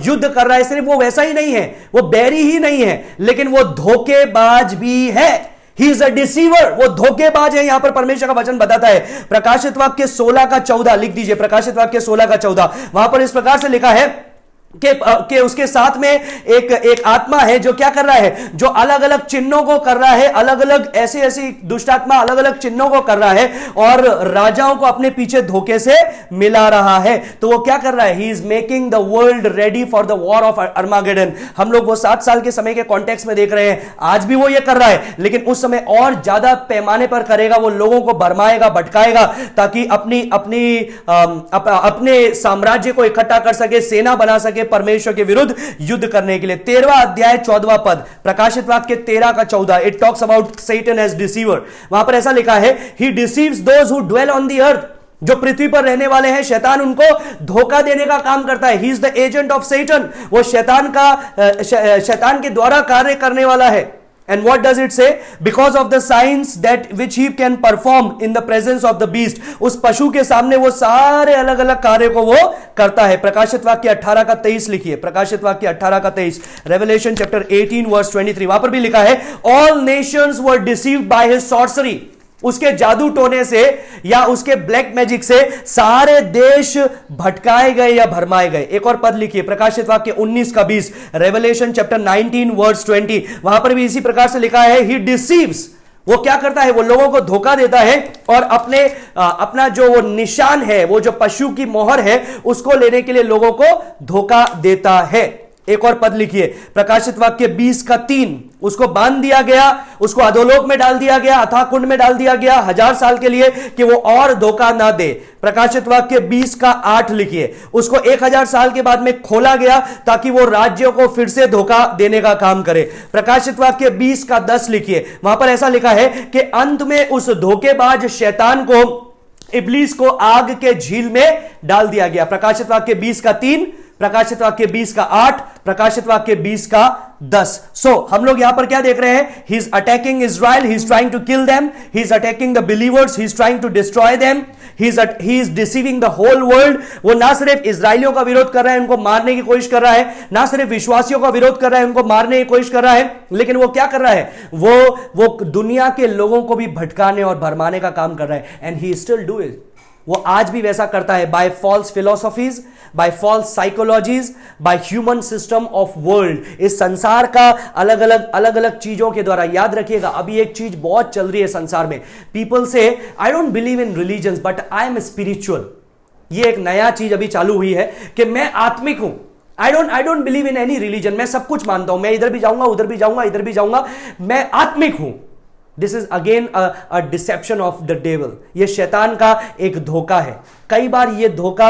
युद्ध कर रहा है, सिर्फ वो वैसा ही नहीं है, वो बैरी ही नहीं है, लेकिन वो धोखेबाज भी है। ही इज अ डिसीवर, वो धोखेबाज है, यहां पर परमेश्वर का वचन बताता है। प्रकाशित वाक्य 16 का 14 लिख दीजिए, प्रकाशित वाक्य 16 का 14, वहां पर इस प्रकार से लिखा है कि उसके साथ में एक आत्मा है जो क्या कर रहा है, जो अलग अलग चिन्हों को कर रहा है, अलग अलग ऐसी ऐसी दुष्ट आत्मा अलग अलग चिन्हों को कर रहा है और राजाओं को अपने पीछे धोखे से मिला रहा है। तो वो क्या कर रहा है, he is making the world ready for the war of Armageddon. हम लोग वो 7 साल के समय के कॉन्टेक्स्ट में देख रहे हैं, आज भी वो ये कर रहा है, लेकिन उस समय और ज्यादा पैमाने पर करेगा, वो लोगों को भरमाएगा, भटकाएगा, ताकि अपने साम्राज्य को इकट्ठा कर सके, सेना बना सके परमेश्वर के विरुद्ध युद्ध करने के लिए। 13वां अध्याय 14वां पद, प्रकाशित वाक्य 13 का 14, it talks about Satan as deceiver. वहां पर ऐसा लिखा है, he deceives those who dwell on the earth, जो पृथ्वी पर रहने वाले हैं, शैतान उनको धोखा देने का काम करता है। He is the agent of Satan, वो शैतान के द्वारा कार्य करने वाला है। And what does it say? Because of the signs that which he can perform in the presence of the beast, उस पशु के सामने वो सारे अलग अलग कार्य को वो करता है। प्रकाशित वाक्य 18 का 23 लिखिए, प्रकाशित वाक्य 18 का 23, रेवलेशन चैप्टर 18 वर्स 23, वहां पर भी लिखा है, all Nations were deceived by his sorcery, उसके जादू टोने से या उसके ब्लैक मैजिक से सारे देश भटकाए गए या भरमाए गए। एक और पद लिखिए, प्रकाशित वाक्य 19 का 20, रेवलेशन चैप्टर 19 वर्स 20, वहां पर भी इसी प्रकार से लिखा है, ही डिसीव्स, वो क्या करता है, वो लोगों को धोखा देता है और अपना जो वो निशान है, वो जो पशु की मोहर है, उसको लेने के लिए लोगों को धोखा देता है। एक और पद लिखिए, प्रकाशित वाक्य 20 का 3, उसको बांध दिया गया, उसको अधोलोक में डाल दिया गया, अथाह कुंड में डाल दिया गया 1000 साल के लिए, कि वो और धोखा ना दे। प्रकाशित वाक्य 20 का 8 लिखिए, उसको 1000 साल के बाद में खोला गया ताकि वो राज्यों को फिर से धोखा देने का काम करे। प्रकाशित वाक्य 20 का 10 लिखिए, वहां पर ऐसा लिखा है कि अंत में उस धोखेबाज शैतान को, इब्लीस को आग के झील में डाल दिया गया। प्रकाशित वाक्य 20 का 3, प्रकाशित वाक्य 20 का 8, प्रकाशित वाक्य 20 का 10। सो हम लोग यहां पर क्या देख रहे हैं, he is attacking Israel, he is trying to kill them, he is attacking the believers, he is trying to destroy them, he is deceiving the whole world. वो ना सिर्फ इजराइलियों का विरोध कर रहा है, उनको मारने की कोशिश कर रहा है, ना सिर्फ विश्वासियों का विरोध कर रहा है, उनको मारने की कोशिश कर रहा है, लेकिन वो क्या कर रहा है, वो दुनिया के लोगों को भी भटकाने और भरमाने का काम कर रहा है। And he still do it, वो आज भी वैसा करता है, by false philosophies, by false psychologies, by human system of world, इस संसार का अलग अलग चीजों के द्वारा। याद रखिएगा, अभी एक चीज बहुत चल रही है संसार में, पीपल से I don't believe in religion but I am spiritual. ये एक नया चीज अभी चालू हुई है कि मैं आत्मिक हूं, I don't believe in any religion, मैं सब कुछ मानता हूं, मैं इधर भी जाऊंगा, उधर भी जाऊंगा, इधर भी जाऊंगा, मैं आत्मिक हूं। This is again a deception of the devil, ये शैतान का एक धोखा है। कई बार ये धोखा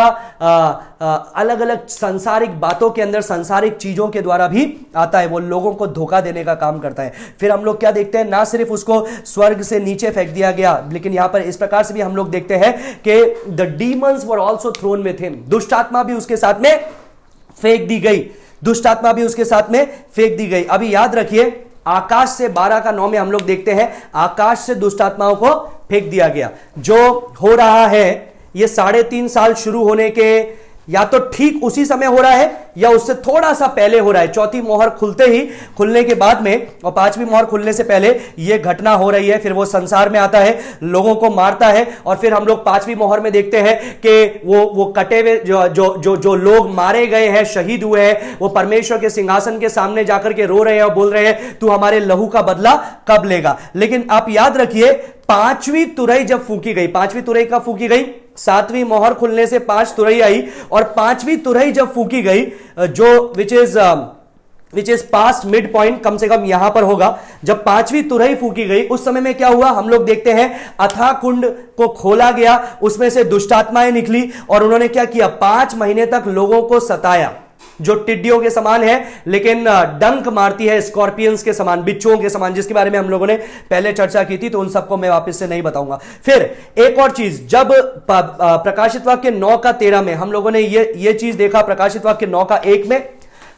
अलग अलग सांसारिक बातों के अंदर, सांसारिक चीजों के द्वारा भी आता है, वो लोगों को धोखा देने का काम करता है। फिर हम लोग क्या देखते हैं, ना सिर्फ उसको स्वर्ग से नीचे फेंक दिया गया, लेकिन यहां पर इस प्रकार से भी हम लोग देखते हैं कि the demons were also thrown with him, दुष्ट आत्मा भी उसके साथ में फेंक दी गई, दुष्ट आत्मा भी उसके साथ में फेंक दी गई। अभी याद रखिए, आकाश से 12 का 9 में हम लोग देखते हैं, आकाश से दुष्ट आत्माओं को फेंक दिया गया। जो हो रहा है ये 3.5 साल शुरू होने के या तो ठीक उसी समय हो रहा है या उससे थोड़ा सा पहले हो रहा है। चौथी मोहर खुलने के बाद में और 5वीं मोहर खुलने से पहले यह घटना हो रही है। फिर वो संसार में आता है, लोगों को मारता है, और फिर हम लोग 5वीं मोहर में देखते हैं कि वो कटे हुए जो लोग मारे गए हैं, शहीद हुए हैं, वो परमेश्वर के सिंहासन के सामने जाकर के रो रहे हैं और बोल रहे हैं, तू हमारे लहू का बदला कब लेगा। लेकिन आप याद रखिए, 5वीं तुरई जब फूकी गई, 5वीं तुरई कब फूकी गई, 7वीं मोहर खुलने से 5 तुरई आई, और 5वीं तुरई जब फूकी गई, जो which is past mid point, कम से कम यहां पर होगा, जब 5वीं तुरई फूकी गई, उस समय में क्या हुआ, हम लोग देखते हैं अथाह कुंड को खोला गया, उसमें से दुष्टात्माएं निकली, और उन्होंने क्या किया, 5 महीने तक लोगों को सताया, जो टिड्डियों के समान है लेकिन डंक मारती है, स्कॉर्पियंस के समान, बिच्छुओं के समान, जिसके बारे में हम लोगों ने पहले चर्चा की थी, तो उन सबको मैं वापस से नहीं बताऊंगा। फिर एक और चीज, जब प्रकाशित वाक्य 9 का 13 में हम लोगों ने ये चीज देखा, प्रकाशित वाक्य 9 का 1 में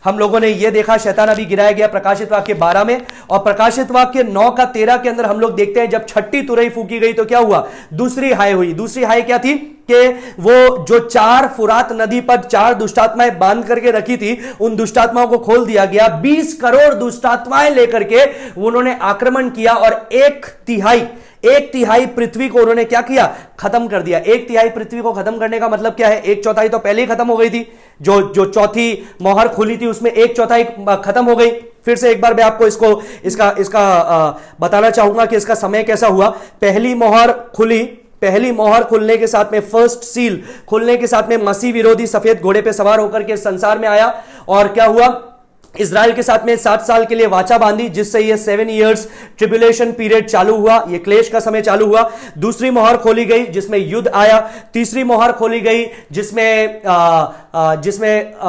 हम लोगों ने यह देखा शैतान अभी गिराया गया प्रकाशित वाक्य 12 में, और प्रकाशित वाक्य 9 का 13 के अंदर हम लोग देखते हैं जब छठी तुरही फूकी गई तो क्या हुआ, दूसरी हाय हुई। दूसरी हाय क्या थी कि वो जो 4 फुरात नदी पर 4 दुष्टात्माएं बांध करके रखी थी, उन दुष्टात्माओं को खोल दिया गया। 20 करोड़ दुष्टात्माएं लेकर के उन्होंने आक्रमण किया और एक तिहाई पृथ्वी को उन्होंने क्या किया, खत्म कर दिया। एक तिहाई पृथ्वी को खत्म करने का मतलब क्या है, 1/4 तो पहले ही खत्म हो गई थी। जो चौथी मोहर खुली थी उसमें 1/4 खत्म हो गई। फिर से एक बार मैं आपको इसका बताना चाहूंगा कि इसका समय कैसा हुआ। पहली मोहर खुलने के साथ में, फर्स्ट सील खुलने के साथ में मसीह विरोधी सफेद घोड़े पे सवार होकर के संसार में आया, और क्या हुआ, इजराइल के साथ में 7 साल के लिए वाचा बांधी, जिससे ये 7 इयर्स ट्रिब्यूलेशन पीरियड चालू हुआ, ये क्लेश का समय चालू हुआ। दूसरी मोहर खोली गई जिसमें युद्ध आया। तीसरी मोहर खोली गई जिसमें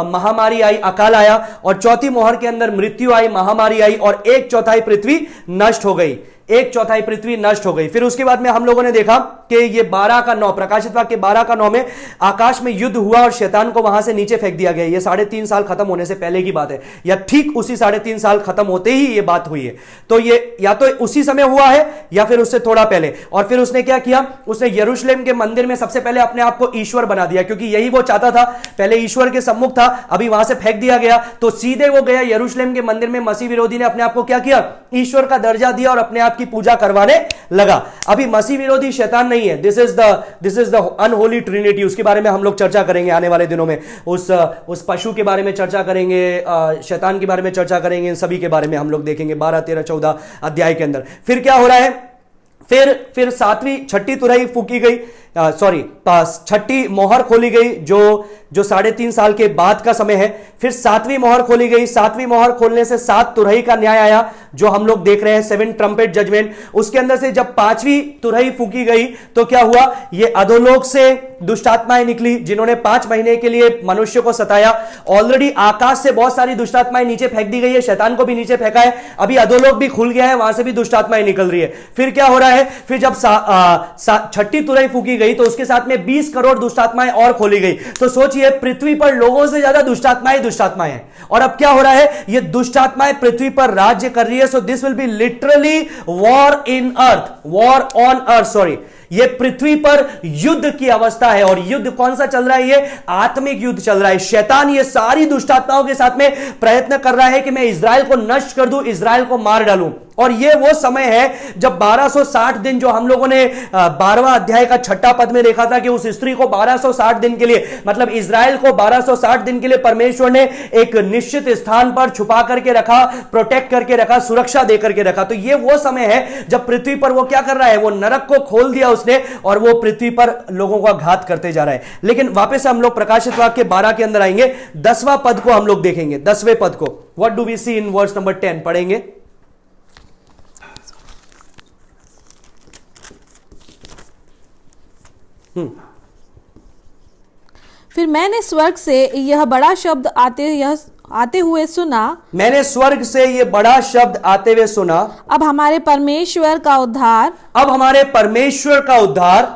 महामारी आई, अकाल आया। और चौथी मोहर के अंदर मृत्यु आई, महामारी आई, और 1/4 पृथ्वी नष्ट हो गई। 1/4 पृथ्वी नष्ट हो गई। फिर उसके बाद में हम लोगों ने देखा कि ये 12:9 प्रकाशित वाक्य 12:9 में आकाश में युद्ध हुआ और शैतान को वहां से नीचे फेंक दिया गया। ये 3.5 साल खत्म होने से पहले की बात है, या ठीक उसी 3.5 साल खत्म होते ही ये बात हुई है। तो ये या तो उसी समय हुआ है या फिर उससे थोड़ा पहले। और फिर उसने क्या किया, उसने यरूशलेम के मंदिर में सबसे पहले अपने आप को ईश्वर बना दिया, क्योंकि यही वो चाहता था। पहले ईश्वर के सम्मुख था, अभी वहां से फेंक दिया गया, तो सीधे वो गया यरूशलेम के मंदिर में। मसीह विरोधी ने अपने आप को क्या किया, ईश्वर का दर्जा दिया और अपने आप की पूजा करवाने लगा। अभी मसीह विरोधी शैतान नहीं है, this is the unholy Trinity. उसके बारे में हम लोग चर्चा करेंगे आने वाले दिनों में। उस पशु के बारे में चर्चा करेंगे, शैतान के बारे में चर्चा करेंगे, इन सभी के बारे में हम लोग देखेंगे 12, 13, 14 अध्याय के अंदर। फिर क्या हो रहा है, फिर छठी तुरही फूकी गई, छठी मोहर खोली गई, जो 3.5 साल के बाद का समय है। फिर 7वीं मोहर खोली गई। 7वीं मोहर खोलने से 7 तुरही का न्याय आया, जो हम लोग देख रहे हैं, 7 ट्रम्पेट जजमेंट। उसके अंदर से जब 5वीं तुरही फूकी गई तो क्या हुआ, ये अधोलोक से दुष्टात्माएं निकली, जिन्होंने 5 महीने के लिए मनुष्य को सताया। ऑलरेडी आकाश से बहुत सारी दुष्टात्माएं नीचे फेंक दी गई है, शैतान को भी नीचे फेंका है, अभी अधोलोक भी खुल गया है, वहां से भी दुष्टात्माएं निकल रही है। फिर क्या हो रहा है, फिर जब छठी तुरही फूकी गई तो उसके साथ में 20 करोड़ दुष्टात्माएं और खोली गई। तो सोचिए, पृथ्वी पर लोगों से ज्यादा दुष्टात्माएं हैं। और अब क्या हो रहा है, ये दुष्टात्माएं पृथ्वी पर राज्य कर रही है। So this will be literally war on earth. ये पृथ्वी पर युद्ध की अवस्था है। और युद्ध कौन सा चल रहा है, ये आत्मिक युद्ध चल रहा है। शैतान ये सारी दुष्टात्माओं के साथ में प्रयत्न कर रहा है कि मैं इजराइल को नष्ट कर दूं, इजराइल को मार डालूं। और ये वो समय है जब 1260 दिन, जो हम लोगों ने 12वां अध्याय का 6ठा पद में देखा था, कि उस स्त्री को 1260 दिन के लिए, मतलब इजराइल को 1260 दिन के लिए परमेश्वर ने एक निश्चित स्थान पर छुपा करके रखा, प्रोटेक्ट करके रखा, सुरक्षा दे करके रखा। तो ये वो समय है जब पृथ्वी पर वो क्या कर रहा है, वो नरक को खोल दिया उसने, और वो पृथ्वी पर लोगों का घात करते जा रहा है। लेकिन वापस हम लोग प्रकाशित वाक्य 12 के अंदर आएंगे, 10वां पद को हम लोग देखेंगे, 10वें पद को। What do we see in verse number 10 पढ़ेंगे। फिर मैंने स्वर्ग से यह बड़ा शब्द आते हुए सुना। मैंने स्वर्ग से यह बड़ा शब्द आते हुए सुना, अब हमारे परमेश्वर का उद्धार,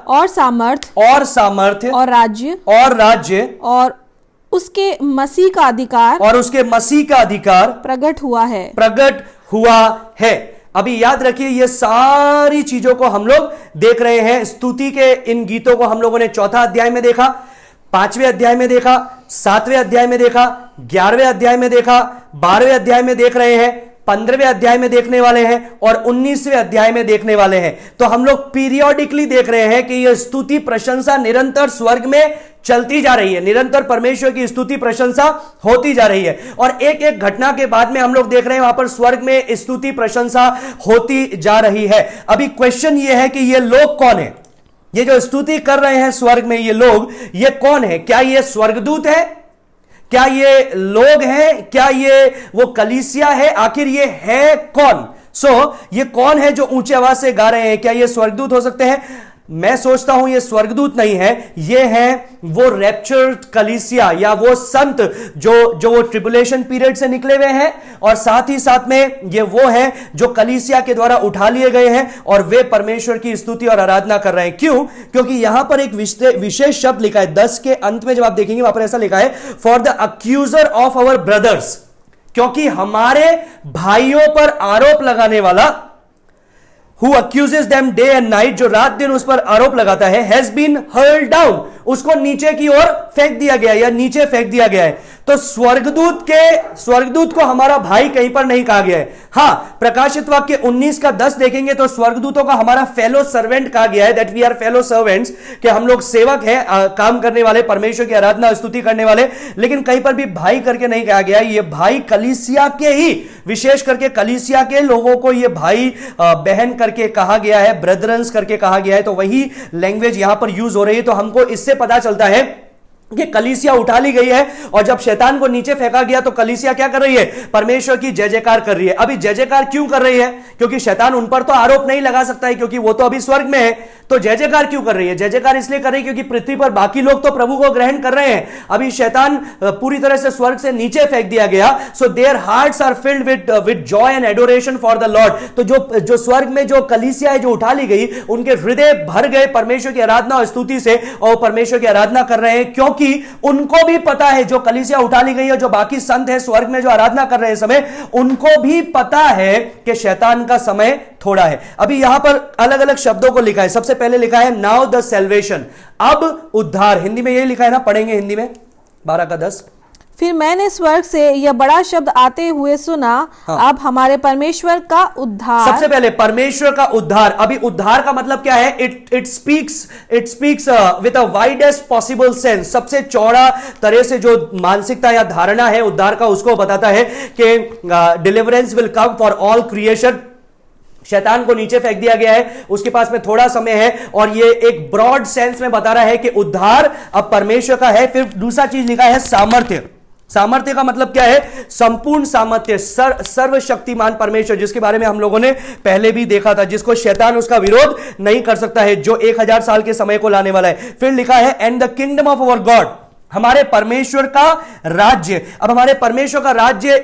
और सामर्थ्य और राज्य और उसके मसीह का अधिकार प्रकट हुआ है। अभी याद रखिए, ये सारी चीजों को हम लोग देख रहे हैं। स्तुति के इन गीतों को हम लोगों ने 4था अध्याय में देखा, 5वें अध्याय में देखा, 7वें अध्याय में देखा, 11वें अध्याय में देखा, 12वें अध्याय में देख रहे हैं, 15वें अध्याय में देखने वाले हैं, और 19वें अध्याय में देखने वाले हैं। तो हम लोग पीरियोडिकली देख रहे हैं कि यह स्तुति प्रशंसा निरंतर स्वर्ग में चलती जा रही है, निरंतर परमेश्वर की स्तुति प्रशंसा होती जा रही है। और एक एक घटना के बाद में हम लोग देख रहे हैं वहां पर स्वर्ग में स्तुति प्रशंसा होती जा रही है। अभी क्वेश्चन यह है कि ये लोग कौन है, ये जो स्तुति कर रहे हैं स्वर्ग में, ये लोग, ये कौन है? क्या ये स्वर्गदूत है? क्या ये लोग हैं? क्या ये वो कलीसिया है? आखिर ये है कौन? ये कौन है जो ऊंची आवाज से गा रहे हैं? क्या ये स्वर्गदूत हो सकते हैं? मैं सोचता हूं ये स्वर्गदूत नहीं है, ये है वो रैप्चर्ड कलीसिया, या वो संत जो वो ट्रिबुलेशन पीरियड से निकले हुए हैं, और साथ ही साथ में ये वो हैं जो कलीसिया के द्वारा उठा लिए गए हैं, और वे परमेश्वर की स्तुति और आराधना कर रहे हैं। क्यों? क्योंकि यहां पर एक विशेष शब्द लिखा है 10 के अंत में, जब आप देखेंगे वहां पर ऐसा लिखा है, for the accuser of our brothers. क्योंकि हमारे भाइयों पर आरोप लगाने वाला, who accuses them day and night, जो रात दिन उस पर आरोप लगाता है, has been hurled down, उसको नीचे की ओर फेंक दिया गया या नीचे फेंक दिया गया है। तो स्वर्गदूत को हमारा भाई कहीं पर नहीं कहा गया है। हां, प्रकाशित वाक्य 19:10 देखेंगे तो स्वर्गदूतों का हमारा फेलो सर्वेंट कहा गया है, that we are fellow servants, कि हम लोग सेवक हैं, काम करने वाले, परमेश्वर की आराधना स्तुति करने वाले। लेकिन कहीं पर भी भाई करके नहीं कहा गया। ये भाई कलीसिया के ही, विशेष करके कलीसिया के लोगों को ये भाई बहन करके कहा गया है, ब्रदरन्स करके कहा गया है। तो वही लैंग्वेज यहां पर यूज हो रही है। तो हमको इससे पता चलता है कि कलीसिया उठा ली गई है, और जब शैतान को नीचे फेंका गया तो कलीसिया क्या कर रही है? परमेश्वर की जय जयकार कर रही है। अभी जय जयकार क्यों कर रही है? क्योंकि शैतान उन पर तो आरोप नहीं लगा सकता है, क्योंकि वो तो अभी स्वर्ग में है। तो जय जयकार क्यों कर रही है? जय जयकार इसलिए कर रही है क्योंकि पृथ्वी पर बाकी लोग तो प्रभु को ग्रहण कर रहे हैं। अभी शैतान पूरी तरह से स्वर्ग से नीचे फेंक दिया गया। So their hearts are filled with joy and adoration for the Lord. तो जो स्वर्ग में जो कलीसिया है, जो उठा ली गई, उनके हृदय भर गए परमेश्वर की आराधना और स्तुति से, और परमेश्वर की आराधना कर रहे हैं, क्योंकि उनको भी पता है, जो कलीसिया उठा ली गई है, जो बाकी संत है स्वर्ग में जो आराधना कर रहे हैं समय, उनको भी पता है कि शैतान का समय थोड़ा है। अभी यहां पर अलग अलग शब्दों को लिखा है। सबसे पहले लिखा है नाउ द सैल्वेशन, अब उद्धार। हिंदी में यही लिखा है ना, पढ़ेंगे हिंदी में 12:10। फिर मैंने स्वर्ग से यह बड़ा शब्द आते हुए सुना, अब हमारे परमेश्वर का उद्धार। सबसे पहले परमेश्वर का उद्धार। अभी उद्धार का मतलब क्या है? It speaks with a widest possible sense. सबसे चौड़ा तरह से जो मानसिकता या धारणा है उद्धार का, उसको बताता है कि deliverance will come for all creation. शैतान को नीचे फेंक दिया गया है, उसके पास में थोड़ा समय है, और ये एक ब्रॉड सेंस में बता रहा है कि उद्धार अब परमेश्वर का है। फिर दूसरा चीज लिखा है सामर्थ्य। सामर्थ्य का मतलब क्या है? संपूर्ण सामर्थ्य, सर्वशक्तिमान परमेश्वर, जिसके बारे में हम लोगों ने पहले भी देखा था, जिसको शैतान उसका विरोध नहीं कर सकता है, जो 1000 साल के समय को लाने वाला है। फिर लिखा है and the kingdom of our God, हमारे परमेश्वर का राज्य। अब हमारे परमेश्वर का राज्य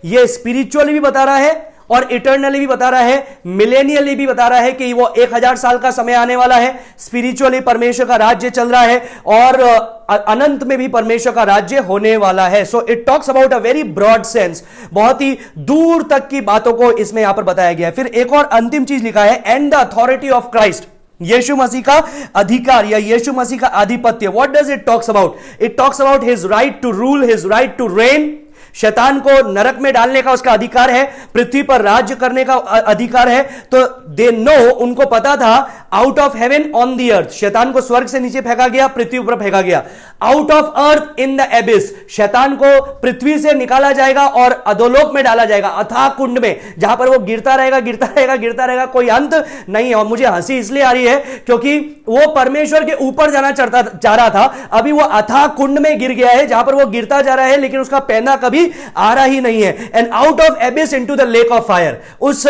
ये स्पिरिचुअली भी बता रहा है और इटर्नली भी बता रहा है, मिलेनियली भी बता रहा है कि वो 1000 साल का समय आने वाला है। स्पिरिचुअली परमेश्वर का राज्य चल रहा है, और अनंत में भी परमेश्वर का राज्य होने वाला है। So it talks about a very broad sense, बहुत ही दूर तक की बातों को इसमें यहां पर बताया गया है। फिर एक और अंतिम चीज लिखा है and the authority of Christ, Yeshu Masih का अधिकार या यीशु मसीह का आधिपत्य। What does it talks about? It talks about his right to rule, his right to reign. शैतान को नरक में डालने का उसका अधिकार है, पृथ्वी पर राज्य करने का अधिकार है। तो दे नो, उनको पता था, out of heaven on the अर्थ, शैतान को स्वर्ग से नीचे फेंका गया, पृथ्वी पर फेंका गया। Out of earth in the एबिस, शैतान को पृथ्वी से निकाला जाएगा और अधोलोक में डाला जाएगा, अथाह कुंड में, जहां पर वो गिरता रहेगा, गिरता रहेगा, गिरता रहेगा, कोई अंत नहीं है। और मुझे हंसी इसलिए आ रही है क्योंकि वो परमेश्वर के ऊपर जाना चाह रहा था, अभी वो अथाह कुंड में गिर गया है, जहां पर वो गिरता जा रहा है, लेकिन उसका पैना कभी आ रहा ही नहीं है। And out of एबिस into the lake of fire, उस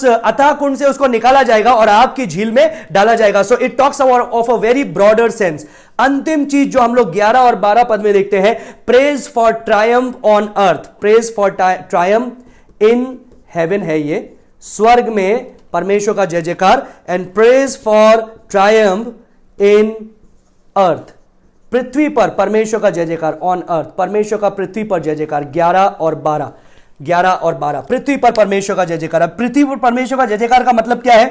अथाह कुंड से उसको निकाला जाएगा और आग की झील में डाला जाएगा। सो it talks of a very broader sense. अंतिम चीज जो हम लोग 11 और 12 पद में देखते हैं, praise for Triumph on earth, praise for Triumph in heaven है ये, स्वर्ग में परमेश्वर का जय जयकार, एंड प्रेज फॉर ट्रायम्फ इन अर्थ, पृथ्वी पर परमेश्वर का जय जयकार, ऑन अर्थ, परमेश्वर का पृथ्वी पर जय जयकार। 11 और 12, पृथ्वी पर परमेश्वर का जय जयकार। पृथ्वी पर परमेश्वर का जय जयकार का मतलब क्या है?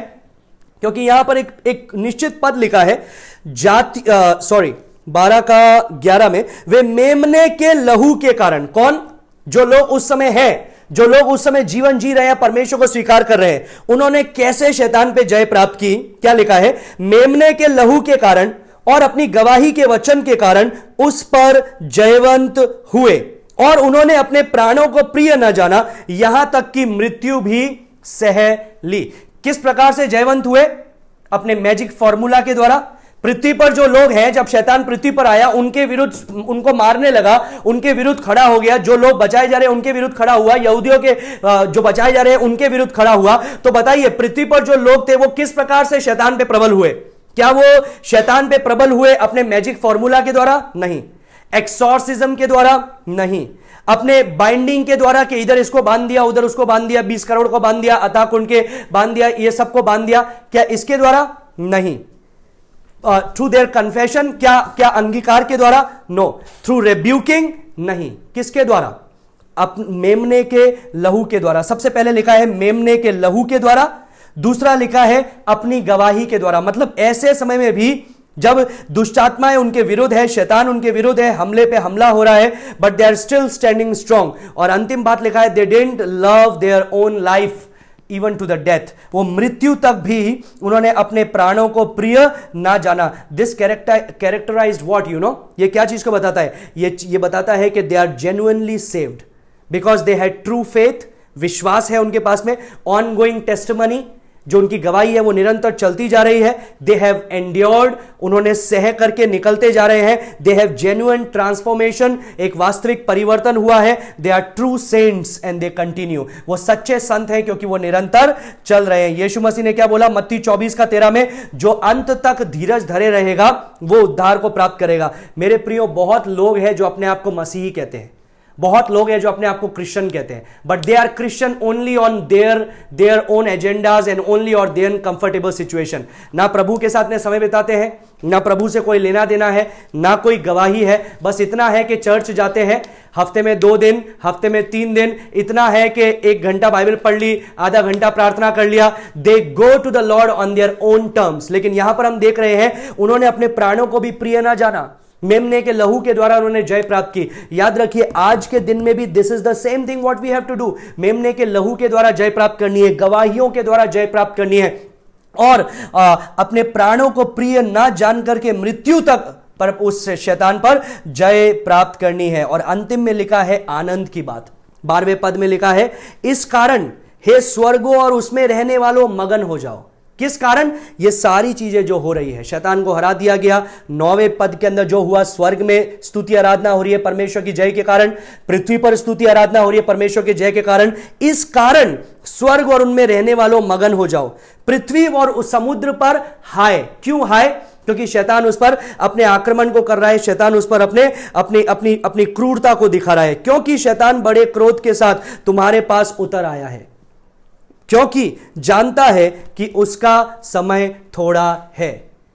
क्योंकि यहां पर एक निश्चित पद लिखा है, 12:11 में, वे मेमने के लहू के कारण, कौन? जो लोग उस समय हैं, जो लोग उस समय जीवन जी रहे हैं, परमेश्वर को स्वीकार कर रहे हैं, उन्होंने कैसे शैतान पे जय प्राप्त की? क्या लिखा है? मेमने के लहू के कारण और अपनी गवाही के वचन के कारण उस पर जयवंत हुए, और उन्होंने अपने प्राणों को प्रिय न जाना, यहां तक कि मृत्यु भी सह ली। किस प्रकार से जयवंत हुए? अपने मैजिक फॉर्मूला के द्वारा। पृथ्वी पर जो लोग हैं, जब शैतान पृथ्वी पर आया, उनके विरुद्ध, उनको मारने लगा, उनके विरुद्ध खड़ा हो गया। जो लोग बचाए जा रहे हैं उनके विरुद्ध खड़ा हुआ, यहूदियों के जो बचाए जा रहे हैं उनके विरुद्ध खड़ा हुआ। तो बताइए, पृथ्वी पर जो लोग थे वो किस प्रकार से शैतान पे प्रबल हुए? क्या वो शैतान पे प्रबल हुए अपने मैजिक फॉर्मूला के द्वारा? नहीं। एक्सॉर्सिज्म के द्वारा? नहीं। अपने बाइंडिंग के द्वारा कि इधर इसको बांध दिया, उधर उसको बांध दिया, 20 करोड़ को बांध दिया, अथाह कुंड के बांध दिया, ये सबको बांध दिया, क्या इसके द्वारा? नहीं। थ्रू देयर कन्फेशन, क्या अंगीकार के द्वारा? नो। थ्रू रेब्यूकिंग? नहीं। किसके द्वारा? मेमने के लहू के द्वारा। सबसे पहले लिखा है मेमने के लहू के द्वारा, दूसरा लिखा है अपनी गवाही के द्वारा। मतलब ऐसे समय में भी जब दुष्टात्माएं उनके विरुद्ध है, शैतान उनके विरुद्ध है, हमले पे हमला हो रहा है, but they are still standing strong. और अंतिम बात लिखा है they didn't love their own life even to the death. वो मृत्यु तक भी उन्होंने अपने प्राणों को प्रिय ना जाना। This characterized what you know, ये क्या चीज को बताता है? ये बताता है कि they are genuinely saved because they had true faith, विश्वास है उनके पास में, ऑनगोइंग टेस्टिमनी, जो उनकी गवाही है वो निरंतर चलती जा रही है। दे हैव एंड्योर्ड, उन्होंने सह करके निकलते जा रहे हैं। दे हैव जेन्युइन ट्रांसफॉर्मेशन, एक वास्तविक परिवर्तन हुआ है। They are true saints and they continue, वो सच्चे संत हैं क्योंकि वो निरंतर चल रहे हैं। यीशु मसीह ने क्या बोला मत्ती 24:13 में, जो अंत तक धीरज धरे रहेगा वो उद्धार को प्राप्त करेगा। मेरे प्रियो, बहुत लोग हैं जो अपने आप को मसीही कहते हैं, बहुत लोग हैं जो अपने आप को क्रिश्चियन कहते हैं, but they are Christian only on their own agendas and only और देयर कंफर्टेबल सिचुएशन। ना प्रभु के साथ में समय बिताते हैं, ना प्रभु से कोई लेना देना है, ना कोई गवाही है। बस इतना है कि चर्च जाते हैं, हफ्ते में 2 दिन, हफ्ते में 3 दिन, इतना है कि 1 घंटा बाइबल पढ़ ली, आधा घंटा प्रार्थना कर लिया। They go to the Lord on their own terms. लेकिन यहां पर हम देख रहे हैं उन्होंने अपने प्राणों को भी प्रिय ना जाना, मेमने के लहू के द्वारा उन्होंने जय प्राप्त की। याद रखिए आज के दिन में भी this is the same thing what we have to do. मेमने के लहू के द्वारा जय प्राप्त करनी है, गवाहियों के द्वारा जय प्राप्त करनी है, और अपने प्राणों को प्रिय ना जान करके मृत्यु तक पर उस शैतान पर जय प्राप्त करनी है। और अंतिम में लिखा है आनंद की बात। 12वें पद में लिखा है, इस कारण हे स्वर्गों और उसमें रहने वालों मगन हो जाओ। किस कारण? ये सारी चीजें जो हो रही है, शैतान को हरा दिया गया। 9वें पद के अंदर जो हुआ, स्वर्ग में स्तुति आराधना हो रही है परमेश्वर की जय के कारण, पृथ्वी पर स्तुति आराधना हो रही है परमेश्वर की जय के कारण। इस कारण स्वर्ग और उनमें रहने वालों मगन हो जाओ। पृथ्वी और उस समुद्र पर हाय। क्यों हाय? क्योंकि शैतान उस पर अपने आक्रमण को कर रहा है, शैतान उस पर अपनी क्रूरता को दिखा रहा है। क्योंकि शैतान बड़े क्रोध के साथ तुम्हारे पास उतर आया है, क्योंकि जानता है कि उसका समय थोड़ा है।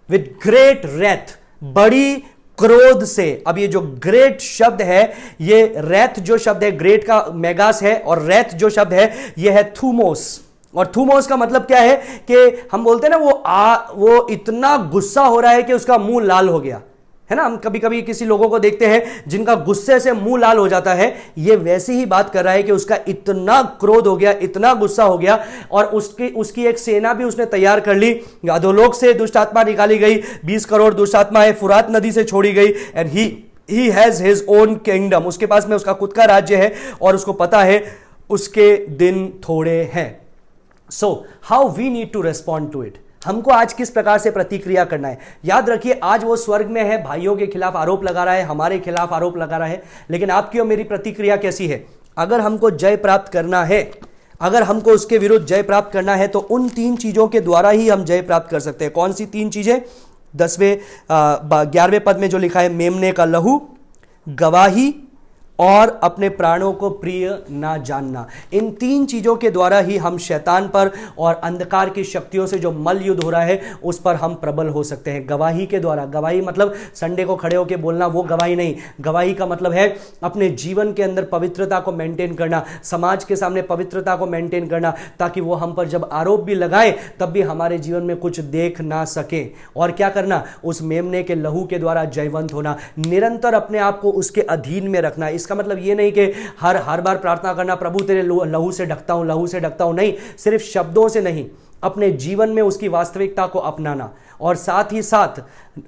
विद ग्रेट रेथ, बड़ी क्रोध से। अब ये जो ग्रेट शब्द है, ये रेथ जो शब्द है, ग्रेट का मेगास है, और रेथ जो शब्द है ये है थूमोस। और थूमोस का मतलब क्या है कि हम बोलते हैं ना वो इतना गुस्सा हो रहा है कि उसका मुंह लाल हो गया है ना। हम कभी कभी किसी लोगों को देखते हैं जिनका गुस्से से मुंह लाल हो जाता है, ये वैसी ही बात कर रहा है कि उसका इतना क्रोध हो गया, इतना गुस्सा हो गया, और उसकी एक सेना भी उसने तैयार कर ली। अधोलोक से दुष्ट आत्मा निकाली गई, 20 करोड़ दुष्ट आत्माएं फुरात नदी से छोड़ी गई, and he has his own kingdom. उसके पास में उसका खुद का राज्य है और उसको पता है उसके दिन थोड़े हैं। So how we need to respond to it. हमको आज किस प्रकार से प्रतिक्रिया करना है? याद रखिए आज वो स्वर्ग में है, भाइयों के खिलाफ आरोप लगा रहा है, हमारे खिलाफ आरोप लगा रहा है, लेकिन आपकी और मेरी प्रतिक्रिया कैसी है? अगर हमको जय प्राप्त करना है, अगर हमको उसके विरुद्ध जय प्राप्त करना है, तो उन 3 चीजों के द्वारा ही हम जय प्राप्त कर सकते हैं। कौन सी 3 चीजें? 11वें पद में जो लिखा है, मेमने का लहू, गवाही और अपने प्राणों को प्रिय ना जानना। इन 3 चीजों के द्वारा ही हम शैतान पर और अंधकार की शक्तियों से जो मल युद्ध हो रहा है उस पर हम प्रबल हो सकते हैं। गवाही के द्वारा, गवाही मतलब संडे को खड़े होकर बोलना, वो गवाही नहीं। गवाही का मतलब है अपने जीवन के अंदर पवित्रता को मेंटेन करना, समाज के सामने पवित्रता को मेंटेन करना, ताकि वो हम पर जब आरोप भी लगाए तब भी हमारे जीवन में कुछ देख ना सके। और क्या करना? उस मेमने के लहू के द्वारा जयवंत होना, निरंतर अपने आप को उसके अधीन में रखना। इसका मतलब ये नहीं कि हर बार प्रार्थना करना, प्रभु तेरे लहू से ढकता हूं, लहू से ढकता हूं। नहीं, सिर्फ शब्दों से नहीं, अपने जीवन में उसकी वास्तविकता को अपनाना, और साथ ही साथ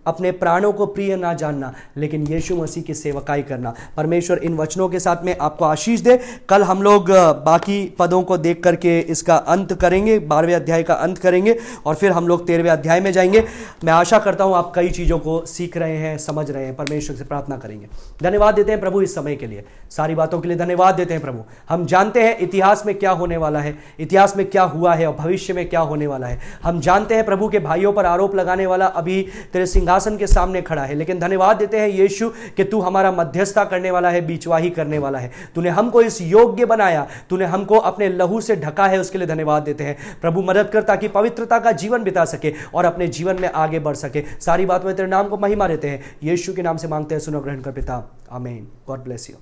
अपने प्राणों को प्रिय ना जानना, लेकिन यीशु मसीह की सेवकाई करना। परमेश्वर इन वचनों के साथ में आपको आशीष दे। कल हम लोग बाकी पदों को देख करके इसका अंत करेंगे, 12वें अध्याय का अंत करेंगे, और फिर हम लोग 13वें अध्याय में जाएंगे। मैं आशा करता हूं आप कई चीज़ों को सीख रहे हैं, समझ रहे हैं। परमेश्वर से प्रार्थना करेंगे। धन्यवाद देते हैं प्रभु इस समय के लिए, सारी बातों के लिए धन्यवाद देते हैं प्रभु। हम जानते हैं इतिहास में क्या होने वाला है, इतिहास में क्या हुआ है और भविष्य में क्या होने वाला है। हम जानते हैं प्रभु के भाइयों पर आरोप लगाने वाला अभी तेरे सिंहासन के सामने खड़ा है, लेकिन धन्यवाद देते हैं यीशु कि तू हमारा मध्यस्थता करने वाला है, बीचवाही करने वाला है। तूने हमको इस योग्य बनाया, तूने हमको अपने लहू से ढका है, उसके लिए धन्यवाद देते हैं प्रभु। मदद कर ताकि पवित्रता का जीवन बिता सके और अपने जीवन में आगे बढ़ सके। सारी बात में तेरे नाम को महिमा देते हैं, यीशु के नाम से मांगते हैं, सुनो ग्रहण कर पिता, आमीन। God bless you.